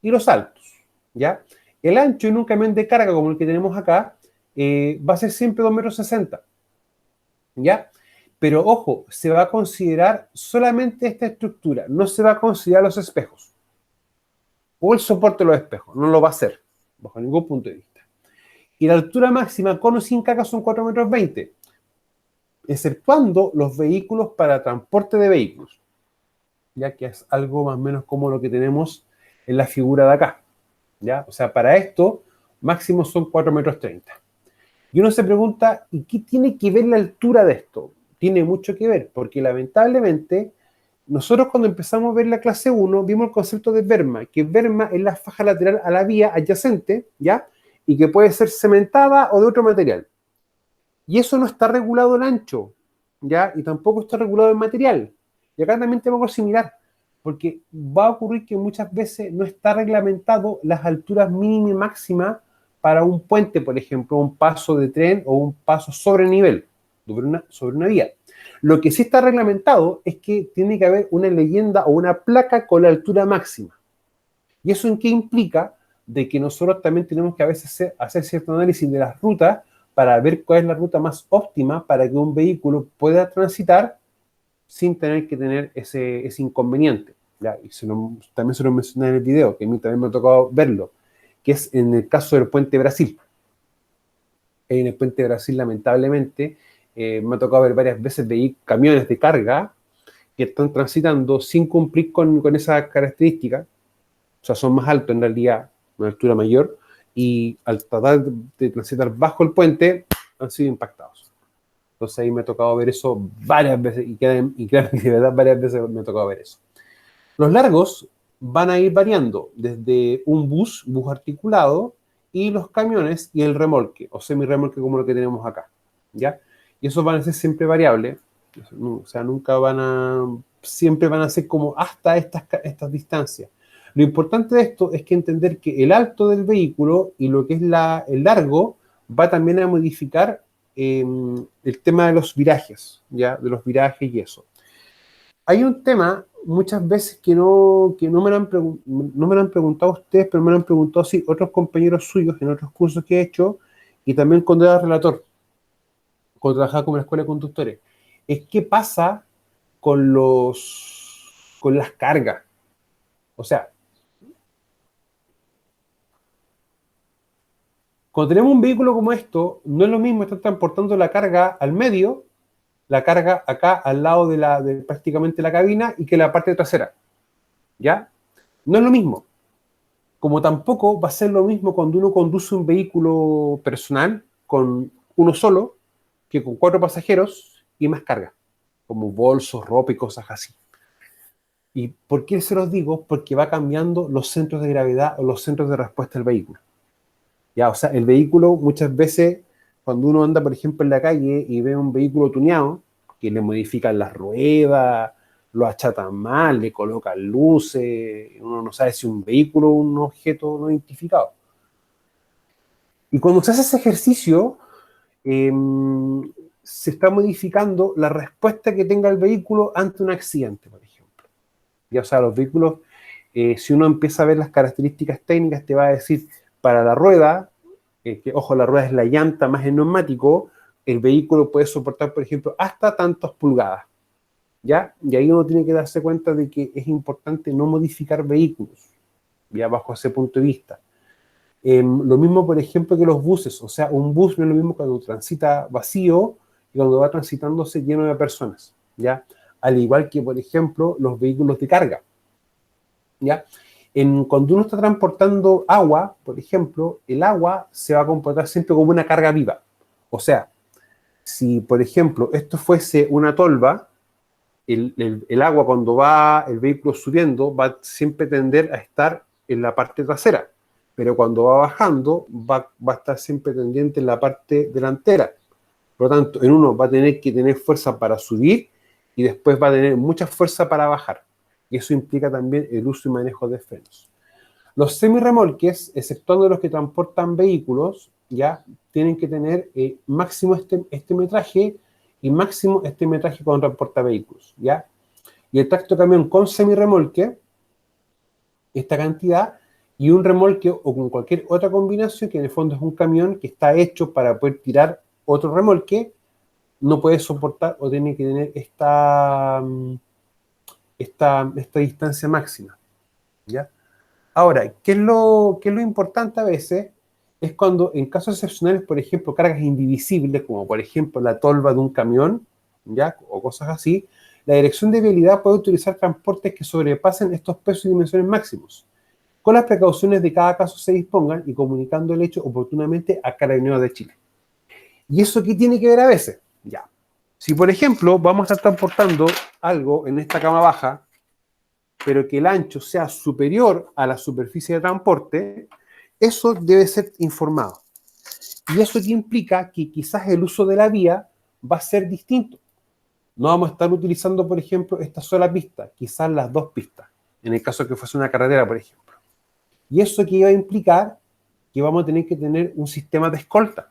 y los altos, ¿ya? El ancho en un camión de carga como el que tenemos acá va a ser siempre 2,60 metros, ¿ya? Pero ojo, se va a considerar solamente esta estructura, no se va a considerar los espejos o el soporte de los espejos, no lo va a hacer, bajo ningún punto de vista. Y la altura máxima con o sin carga son 4,20 metros, exceptuando los vehículos para transporte de vehículos, ya que es algo más o menos como lo que tenemos en la figura de acá, ¿ya? O sea, para esto, máximo son 4,30 metros. Y uno se pregunta, ¿y qué tiene que ver la altura de esto? Tiene mucho que ver, porque lamentablemente, nosotros cuando empezamos a ver la clase 1, vimos el concepto de berma, que berma es la faja lateral a la vía adyacente, ¿ya? Y que puede ser cementada o de otro material. Y eso no está regulado el ancho, ¿ya? Y tampoco está regulado el material. Y acá también tenemos algo similar, porque va a ocurrir que muchas veces no está reglamentado las alturas mínimas y máximas para un puente, por ejemplo, un paso de tren o un paso sobre nivel, sobre una vía. Lo que sí está reglamentado es que tiene que haber una leyenda o una placa con la altura máxima. ¿Y eso en qué implica? De que nosotros también tenemos que a veces hacer cierto análisis de las rutas para ver cuál es la ruta más óptima para que un vehículo pueda transitar sin tener que tener ese inconveniente. ¿Ya? Y también se lo mencioné en el video, que a mí también me ha tocado verlo, que es en el caso del Puente Brasil. En el Puente Brasil, lamentablemente, me ha tocado ver varias veces camiones de carga que están transitando sin cumplir con esas características, o sea, son más altos en realidad, una altura mayor, y al tratar de transitar bajo el puente, han sido impactados. Entonces ahí me ha tocado ver eso varias veces, y claro, de verdad varias veces me ha tocado ver eso. Los largos van a ir variando desde un bus articulado, y los camiones y el remolque, o semi-remolque como lo que tenemos acá, ¿ya? Y esos van a ser siempre variables, o sea, siempre van a ser como hasta estas distancias. Lo importante de esto es que entender que el alto del vehículo y lo que es el largo va también a modificar el tema de los virajes, ¿ya? De los virajes y eso. Hay un tema muchas veces que no me lo han preguntado ustedes, pero me lo han preguntado sí, otros compañeros suyos en otros cursos que he hecho, y también cuando era relator, cuando trabajaba como en la escuela de conductores. Es qué pasa con las cargas. O sea, cuando tenemos un vehículo como esto, no es lo mismo estar transportando la carga al medio, la carga acá al lado de prácticamente la cabina, y que la parte trasera. ¿Ya? No es lo mismo. Como tampoco va a ser lo mismo cuando uno conduce un vehículo personal con uno solo, que con 4 pasajeros y más carga, como bolsos, ropa y cosas así. ¿Y por qué se los digo? Porque va cambiando los centros de gravedad o los centros de respuesta del vehículo. Ya, o sea, el vehículo muchas veces, cuando uno anda, por ejemplo, en la calle y ve un vehículo tuneado, que le modifican las ruedas, lo achatan mal, le colocan luces, uno no sabe si un vehículo o un objeto no identificado. Y cuando se hace ese ejercicio, eh, se está modificando la respuesta que tenga el vehículo ante un accidente, por ejemplo. Ya, o sea, los vehículos, si uno empieza a ver las características técnicas, te va a decir, para la rueda, que ojo, la rueda es la llanta más el neumático, el vehículo puede soportar, por ejemplo, hasta tantas pulgadas, ¿ya? Y ahí uno tiene que darse cuenta de que es importante no modificar vehículos, ya bajo ese punto de vista. Lo mismo, por ejemplo, que los buses, o sea, un bus no es lo mismo cuando transita vacío que cuando va transitándose lleno de personas, ¿ya? Al igual que, por ejemplo, los vehículos de carga, ¿ya? Cuando uno está transportando agua, por ejemplo, el agua se va a comportar siempre como una carga viva. O sea, si, por ejemplo, esto fuese una tolva, el agua cuando va el vehículo subiendo va siempre a tender a estar en la parte trasera, pero cuando va bajando va a estar siempre tendiente en la parte delantera. Por lo tanto, en uno va a tener que tener fuerza para subir y después va a tener mucha fuerza para bajar. Y eso implica también el uso y manejo de frenos. Los semirremolques, exceptuando los que transportan vehículos, ya tienen que tener máximo este metraje y máximo este metraje cuando transporta vehículos, ¿ya? Y el tractocamión con semirremolque, esta cantidad y un remolque o con cualquier otra combinación, que en el fondo es un camión que está hecho para poder tirar otro remolque, no puede soportar o tiene que tener esta distancia máxima, ¿ya? Ahora, ¿qué es lo importante a veces? Es cuando en casos excepcionales, por ejemplo, cargas indivisibles, como por ejemplo la tolva de un camión, ¿ya? O cosas así, la dirección de vialidad puede utilizar transportes que sobrepasen estos pesos y dimensiones máximos, con las precauciones de cada caso se dispongan y comunicando el hecho oportunamente a Carabineros de Chile. ¿Y eso qué tiene que ver a veces? Ya. Si, por ejemplo, vamos a estar transportando algo en esta cama baja, pero que el ancho sea superior a la superficie de transporte, eso debe ser informado. Y eso que implica que quizás el uso de la vía va a ser distinto. No vamos a estar utilizando, por ejemplo, esta sola pista, quizás las dos pistas, en el caso de que fuese una carretera, por ejemplo. Y eso que va a implicar que vamos a tener que tener un sistema de escolta.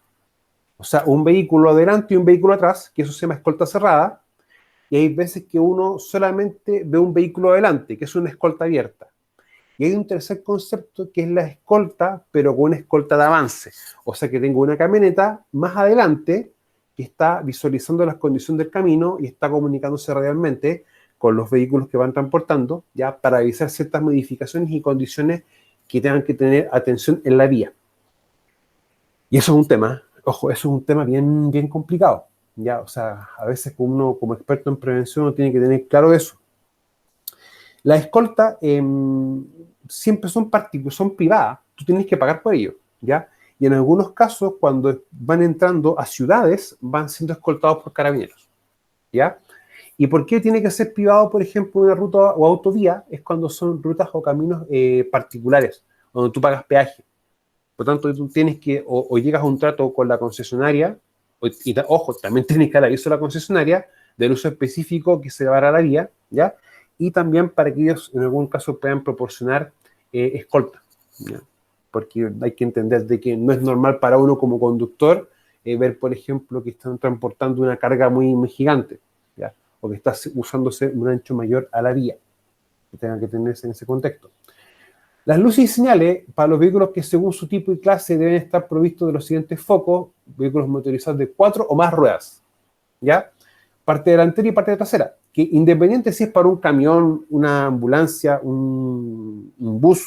O sea, un vehículo adelante y un vehículo atrás, que eso se llama escolta cerrada, y hay veces que uno solamente ve un vehículo adelante, que es una escolta abierta. Y hay un tercer concepto que es la escolta, pero con una escolta de avance. O sea que tengo una camioneta más adelante que está visualizando las condiciones del camino y está comunicándose radialmente con los vehículos que van transportando, ya para avisar ciertas modificaciones y condiciones que tengan que tener atención en la vía. Y eso es un tema, ojo, eso es un tema bien, bien complicado. Ya, o sea, a veces uno como experto en prevención uno tiene que tener claro eso. Las escoltas siempre son privadas, tú tienes que pagar por ello, ¿ya? Y en algunos casos, cuando van entrando a ciudades, van siendo escoltados por carabineros, ¿ya? ¿Y por qué tiene que ser privado, por ejemplo, una ruta o autovía? Es cuando son rutas o caminos particulares, donde tú pagas peaje. Por lo tanto, tú tienes que, o llegas a un trato con la concesionaria, ojo, también tienes que dar aviso a la concesionaria del uso específico que se va a dar a la vía, ¿ya? Y también para que ellos, en algún caso, puedan proporcionar escolta, ¿ya? Porque hay que entender de que no es normal para uno como conductor ver, por ejemplo, que están transportando una carga muy, muy gigante, ¿ya? O que está usándose un ancho mayor a la vía, que tengan que tenerse en ese contexto. Las luces y señales para los vehículos que según su tipo y clase deben estar provistos de los siguientes focos: vehículos motorizados de 4 o más ruedas, ¿ya? Parte delantera y parte trasera, que independiente si es para un camión, una ambulancia, un bus,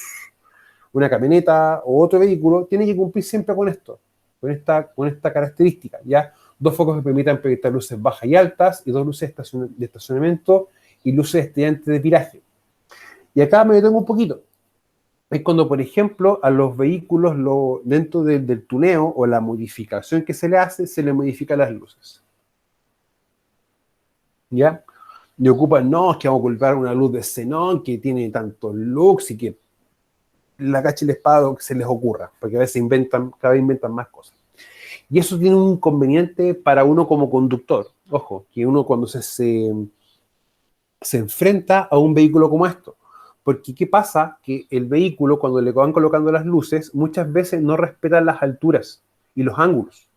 una camioneta o otro vehículo, tiene que cumplir siempre con esto, con esta característica, ¿ya? Dos focos que permitan proyectar luces bajas y altas, y dos luces de estacionamiento y luces estudiantes de viraje. Y acá me detengo un poquito. Es cuando, por ejemplo, a los vehículos dentro del tuneo o la modificación que se le hace, se le modifican las luces, ¿ya? Y ocupan, no, es que vamos a ocupar una luz de xenón que tiene tantos lux y que la cacha y la espada que se les ocurra, porque a veces cada vez inventan más cosas. Y eso tiene un inconveniente para uno como conductor. Ojo, que uno cuando se enfrenta a un vehículo como esto. Porque ¿qué pasa? Que el vehículo, cuando le van colocando las luces, muchas veces no respetan las alturas y los ángulos.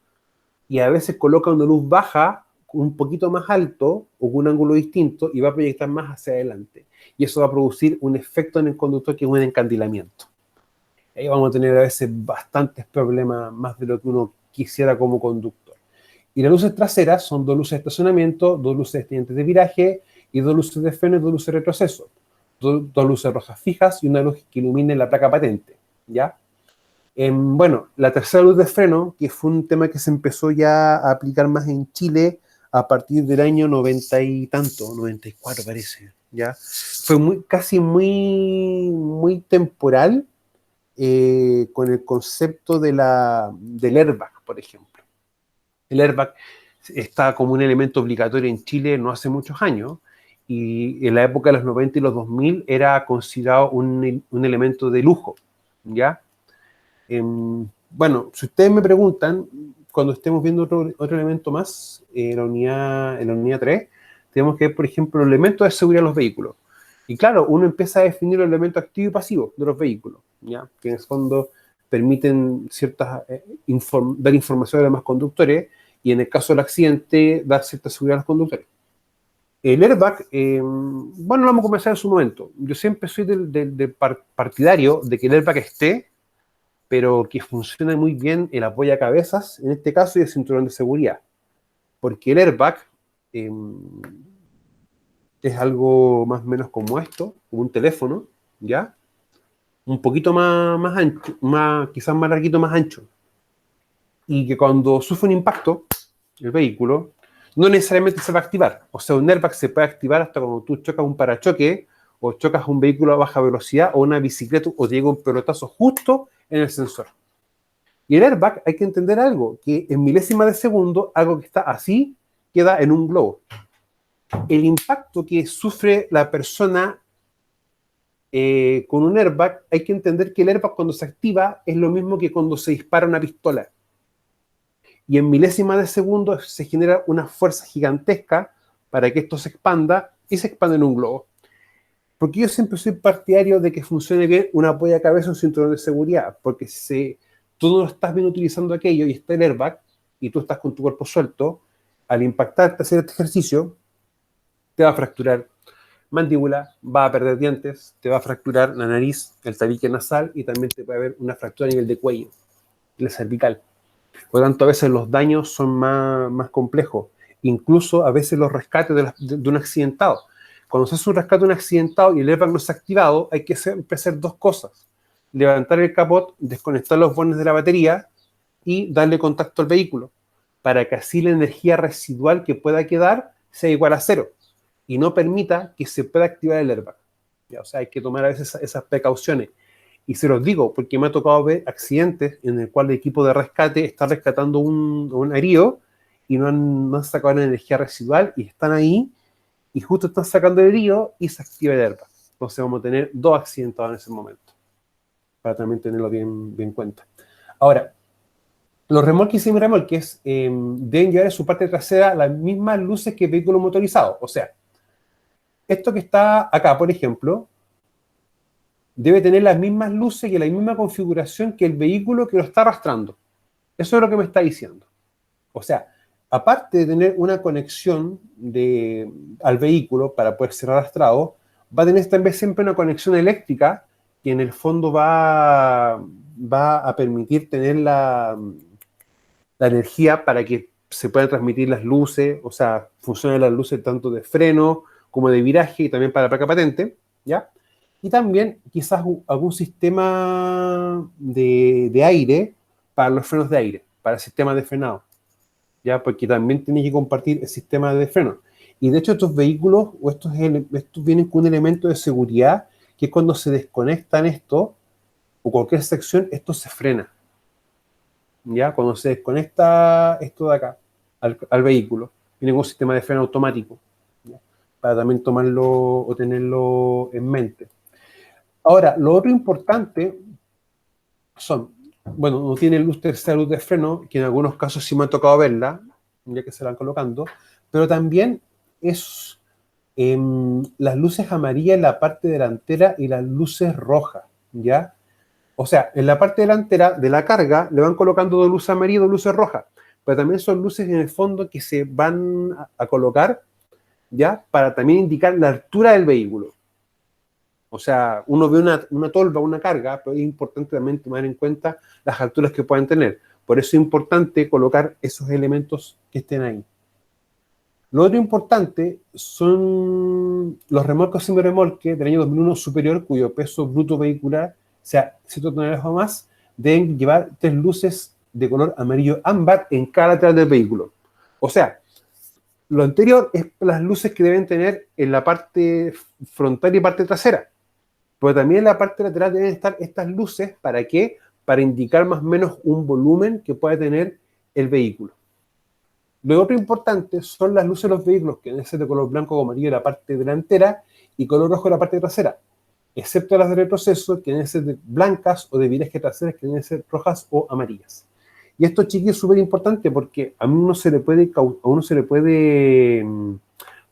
Y a veces coloca una luz baja, un poquito más alto, o con un ángulo distinto, y va a proyectar más hacia adelante. Y eso va a producir un efecto en el conductor que es un encandilamiento. Ahí vamos a tener a veces bastantes problemas, más de lo que uno quisiera como conductor. Y las luces traseras son dos luces de estacionamiento, dos luces estudiantes de viraje, y dos luces de freno y dos luces de retroceso. Dos luces rojas fijas y una luz que ilumine la placa patente, ¿ya? Bueno, la tercera luz de freno, que fue un tema que se empezó ya a aplicar más en Chile a partir del año 90 y tanto, 94 parece, ¿ya? Fue casi muy temporal con el concepto del airbag, por ejemplo. El airbag está como un elemento obligatorio en Chile no hace muchos años, y en la época de los 90 y los 2000 era considerado un elemento de lujo, ¿ya? Bueno, si ustedes me preguntan, cuando estemos viendo otro elemento más, en la unidad 3, tenemos que ver, por ejemplo, los elementos de seguridad de los vehículos. Y claro, uno empieza a definir los elementos activos y pasivos de los vehículos, ¿ya? Que en el fondo permiten dar información a los demás conductores, y en el caso del accidente, dar cierta seguridad a los conductores. El airbag, bueno, lo vamos a comenzar en su momento. Yo siempre soy partidario de que el airbag esté, pero que funcione muy bien el apoyacabezas, en este caso, y el cinturón de seguridad. Porque el airbag eh, es algo más o menos como esto, como un teléfono, ¿ya? Un poquito más ancho, quizás más larguito, más ancho. Y que cuando sufre un impacto, el vehículo, no necesariamente se va a activar. O sea, un airbag se puede activar hasta cuando tú chocas un parachoque o chocas un vehículo a baja velocidad o una bicicleta o te llega un pelotazo justo en el sensor. Y el airbag hay que entender algo, que en milésimas de segundo, algo que está así, queda en un globo. El impacto que sufre la persona con un airbag, hay que entender que el airbag cuando se activa es lo mismo que cuando se dispara una pistola. Y en milésimas de segundo se genera una fuerza gigantesca para que esto se expanda y se expande en un globo. Porque yo siempre soy partidario de que funcione bien una apoyacabezas o un cinturón de seguridad, porque si tú no estás bien utilizando aquello y está el airbag y tú estás con tu cuerpo suelto, al impactarte hacer este ejercicio, te va a fracturar mandíbula, va a perder dientes, te va a fracturar la nariz, el tabique nasal y también te puede haber una fractura a nivel de cuello, la cervical. Por lo tanto, a veces los daños son más complejos. Incluso a veces los rescates de un accidentado. Cuando se hace un rescate de un accidentado y el airbag no está activado, hay que hacer dos cosas. Levantar el capot, desconectar los bornes de la batería y darle contacto al vehículo, para que así la energía residual que pueda quedar sea igual a cero y no permita que se pueda activar el airbag. ¿Ya? O sea, hay que tomar a veces esas precauciones. Y se los digo porque me ha tocado ver accidentes en el cual el equipo de rescate está rescatando un herido y no han sacado la energía residual y están ahí y justo están sacando el herido y se activa el airbag. Entonces vamos a tener dos accidentados en ese momento, para también tenerlo bien en cuenta. Ahora, los remolques y semirremolques deben llevar en su parte trasera las mismas luces que el vehículo motorizado. O sea, esto que está acá, por ejemplo, debe tener las mismas luces y la misma configuración que el vehículo que lo está arrastrando. Eso es lo que me está diciendo. O sea, aparte de tener una conexión al vehículo para poder ser arrastrado, va a tener también siempre una conexión eléctrica que en el fondo va a permitir tener la energía para que se puedan transmitir las luces, o sea, funcionan las luces tanto de freno como de viraje y también para la placa patente, ¿ya? Y también quizás algún sistema de aire para los frenos de aire, para el sistema de frenado, ¿ya? Porque también tiene que compartir el sistema de freno. Y de hecho estos vehículos o estos vienen con un elemento de seguridad que cuando se desconectan esto o cualquier sección, esto se frena. ¿Ya? Cuando se desconecta esto de acá al vehículo, viene con un sistema de freno automático, ¿ya? Para también tomarlo o tenerlo en mente. Ahora, lo otro importante son, bueno, no tiene luz tercera, luz de freno, que en algunos casos sí me ha tocado verla, ya que se la van colocando, pero también es las luces amarillas en la parte delantera y las luces rojas, ¿ya? O sea, en la parte delantera de la carga le van colocando dos luces amarillas y dos luces rojas, pero también son luces en el fondo que se van a colocar, ¿ya? Para también indicar la altura del vehículo. O sea, uno ve una tolva, una carga, pero es importante también tomar en cuenta las alturas que pueden tener. Por eso es importante colocar esos elementos que estén ahí. Lo otro importante son los remolques o semirremolques del año 2001 superior, cuyo peso bruto vehicular sea 7 toneladas o más, deben llevar 3 luces de color amarillo ámbar en cada lateral del vehículo. O sea, lo anterior es las luces que deben tener en la parte frontal y parte trasera. Pero también en la parte lateral deben estar estas luces, ¿para qué? Para indicar más o menos un volumen que puede tener el vehículo. Lo otro importante son las luces de los vehículos, que deben ser de color blanco o amarillo en la parte delantera y color rojo en la parte trasera, excepto las de retroceso, que deben ser de blancas, o de viraje traseras, que deben ser rojas o amarillas. Y esto, chiquillos, es súper importante porque a uno se le puede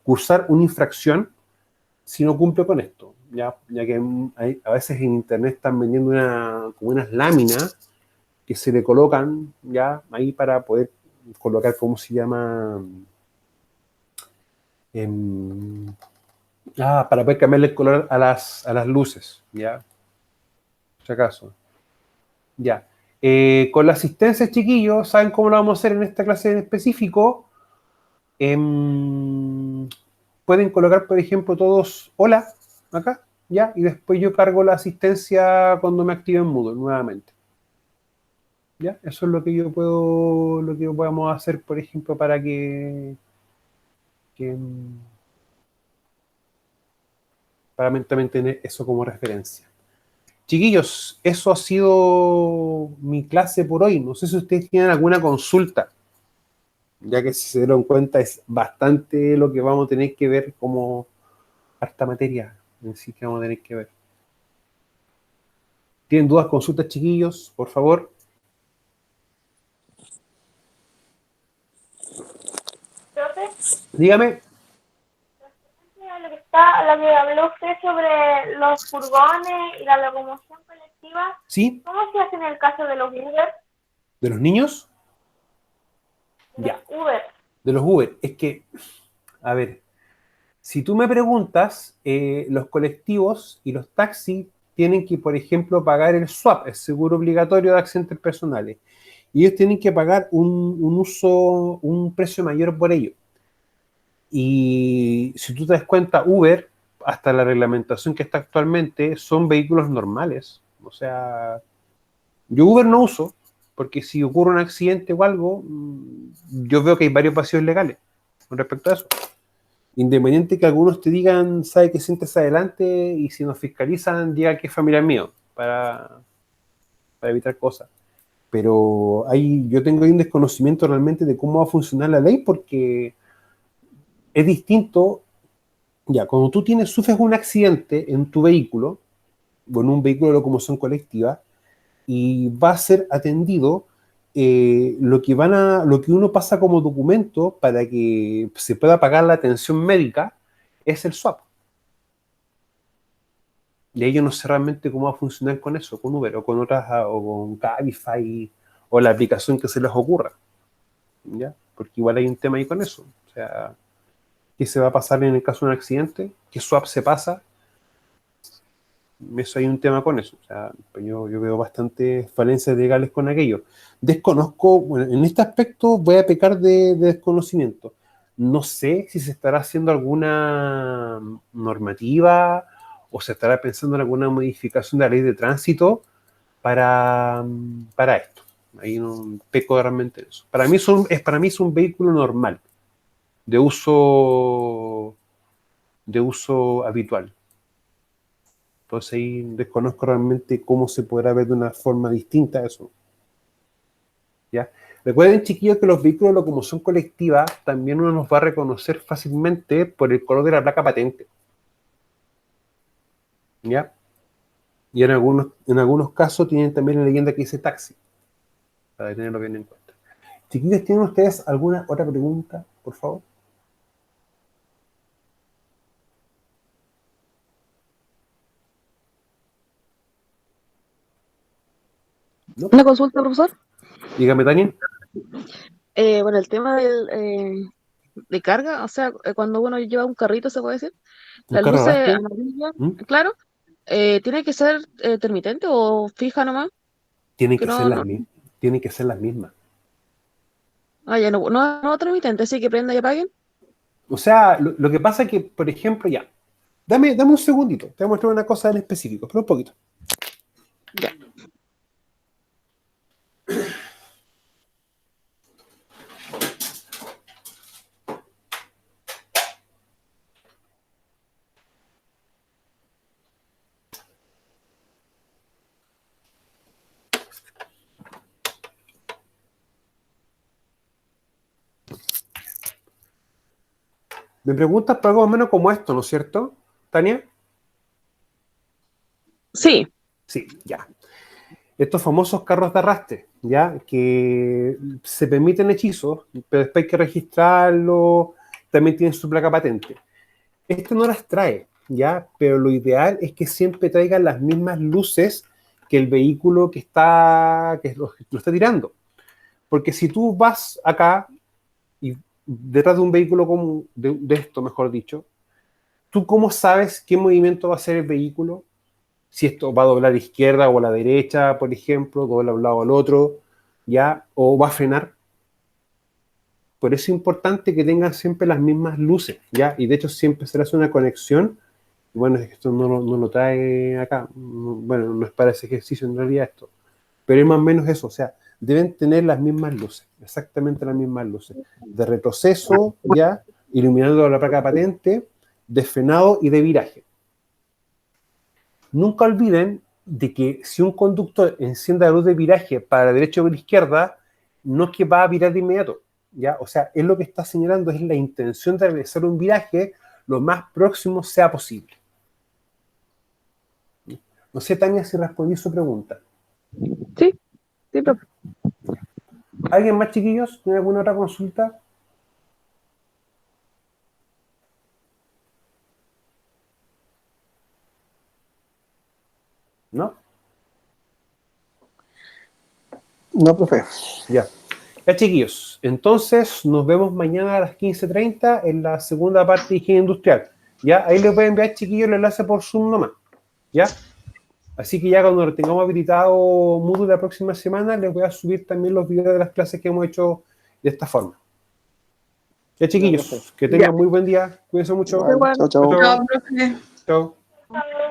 cursar una infracción si no cumple con esto, ya que a veces en internet están vendiendo como unas láminas que se le colocan ya ahí para poder colocar, ¿cómo se llama? Para poder cambiarle el color a las luces, ¿ya? Por si acaso. Ya. Con la asistencia, chiquillos, ¿saben cómo lo vamos a hacer en esta clase en específico? Pueden colocar, por ejemplo, todos hola, acá, ¿ya? Y después yo cargo la asistencia cuando me active en Moodle nuevamente. ¿Ya? Eso es lo que yo puedo, lo que podamos hacer, por ejemplo, para que para también tener eso como referencia. Chiquillos, eso ha sido mi clase por hoy. No sé si ustedes tienen alguna consulta, ya que si se dieron cuenta es bastante lo que vamos a tener que ver como harta materia en sí que vamos a tener que ver. ¿Tienen dudas, consultas, chiquillos? Por favor. Profe, Dígame. lo que habló usted sobre los furgones y la locomoción colectiva, ¿Sí? ¿cómo se hace en el caso de los Uber? ¿De los niños? De los Ya. Uber. De los Uber. Es que, a ver, si tú me preguntas, los colectivos y los taxis tienen que, por ejemplo, pagar el SWAP, el seguro obligatorio de accidentes personales. Y ellos tienen que pagar un precio mayor por ello. Y si tú te das cuenta, Uber, hasta la reglamentación que está actualmente, son vehículos normales. O sea, yo Uber no uso, porque si ocurre un accidente o algo, yo veo que hay varios vacíos legales con respecto a eso. Independiente que algunos te digan, sabe que sientes adelante, y si nos fiscalizan, diga que es familiar mío, para evitar cosas. Pero yo tengo ahí un desconocimiento realmente de cómo va a funcionar la ley, porque es distinto. Ya, cuando tú sufres un accidente en tu vehículo, o en un vehículo de locomoción colectiva, y va a ser atendido, lo que uno pasa como documento para que se pueda pagar la atención médica es el SWAP. Y ahí yo no sé realmente cómo va a funcionar con eso, con Uber o con otras, o con Cabify, o la aplicación que se les ocurra, ¿ya? Porque igual hay un tema ahí con eso. O sea, ¿qué se va a pasar en el caso de un accidente? ¿Qué swap se pasa? Eso hay un tema con eso. O sea, pues yo veo bastantes falencias legales con aquello. Desconozco, bueno, en este aspecto voy a pecar de desconocimiento. No sé si se estará haciendo alguna normativa o se estará pensando en alguna modificación de la ley de tránsito para esto. Ahí no peco realmente en eso. Para mí es un vehículo normal, de uso habitual. Entonces ahí desconozco realmente cómo se podrá ver de una forma distinta a eso. ¿Ya? Recuerden, chiquillos, que los vehículos de locomoción colectiva también uno nos va a reconocer fácilmente por el color de la placa patente. ¿Ya? Y en algunos casos tienen también la leyenda que dice taxi, para tenerlo bien en cuenta. Chiquillos, ¿tienen ustedes alguna otra pregunta, por favor? ¿No? Una consulta, profesor. Dígame, Daniel. Bueno, el tema de carga, o sea, cuando uno lleva un carrito, se puede decir, ¿Un las carro luces arrastre? amarillas, ¿Mm? claro, ¿tiene que ser intermitente o fija nomás? Tienen Que que ser no, las no, mismas. Tienen que ser las mismas. ya no intermitente, sí que prenda y apaguen. O sea, lo que pasa es que, por ejemplo, ya, dame un segundito, te voy a mostrar una cosa en específico, pero un poquito. Ya. Me preguntas por algo más o menos como esto, ¿no es cierto, Tania? Sí, Sí, ya. Estos famosos carros de arrastre, ¿ya? Que se permiten hechizos, pero después hay que registrarlo, también tienen su placa patente. Esto no las trae, ¿ya? Pero lo ideal es que siempre traigan las mismas luces que el vehículo que lo está tirando. Porque si tú vas acá y detrás de un vehículo como de esto, mejor dicho, ¿tú cómo sabes qué movimiento va a hacer el vehículo? Si esto va a doblar a la izquierda o a la derecha, por ejemplo, dobla a un lado o al otro, ¿ya? O va a frenar. Por eso es importante que tengan siempre las mismas luces, ¿ya? Y de hecho siempre se le hace una conexión. Bueno, es que esto no lo trae acá. Bueno, no es para ese ejercicio en realidad esto. Pero es más o menos eso, o sea, deben tener las mismas luces, exactamente las mismas luces. De retroceso, ¿ya? Iluminando la placa patente, de frenado y de viraje. Nunca olviden de que si un conductor enciende la luz de viraje para la derecha o la izquierda, no es que va a virar de inmediato, ¿ya? O sea, es lo que está señalando, es la intención de realizar un viraje lo más próximo sea posible. No sé, Tania, si respondí su pregunta. Sí, sí, profe. ¿Alguien más, chiquillos? ¿Tiene alguna otra consulta? ¿No? No, profe. Ya. Ya, chiquillos. Entonces, nos vemos mañana a las 15:30 en la segunda parte de higiene industrial. ¿Ya? Ahí les voy a enviar, chiquillos, el enlace por Zoom nomás. ¿Ya? Así que ya cuando lo tengamos habilitado Moodle la próxima semana, les voy a subir también los videos de las clases que hemos hecho de esta forma. Ya, chiquillos, que tengan muy buen día. Cuídense mucho. Igual. Chao, chao. Chao. Chao, profe. Chao. Hasta luego.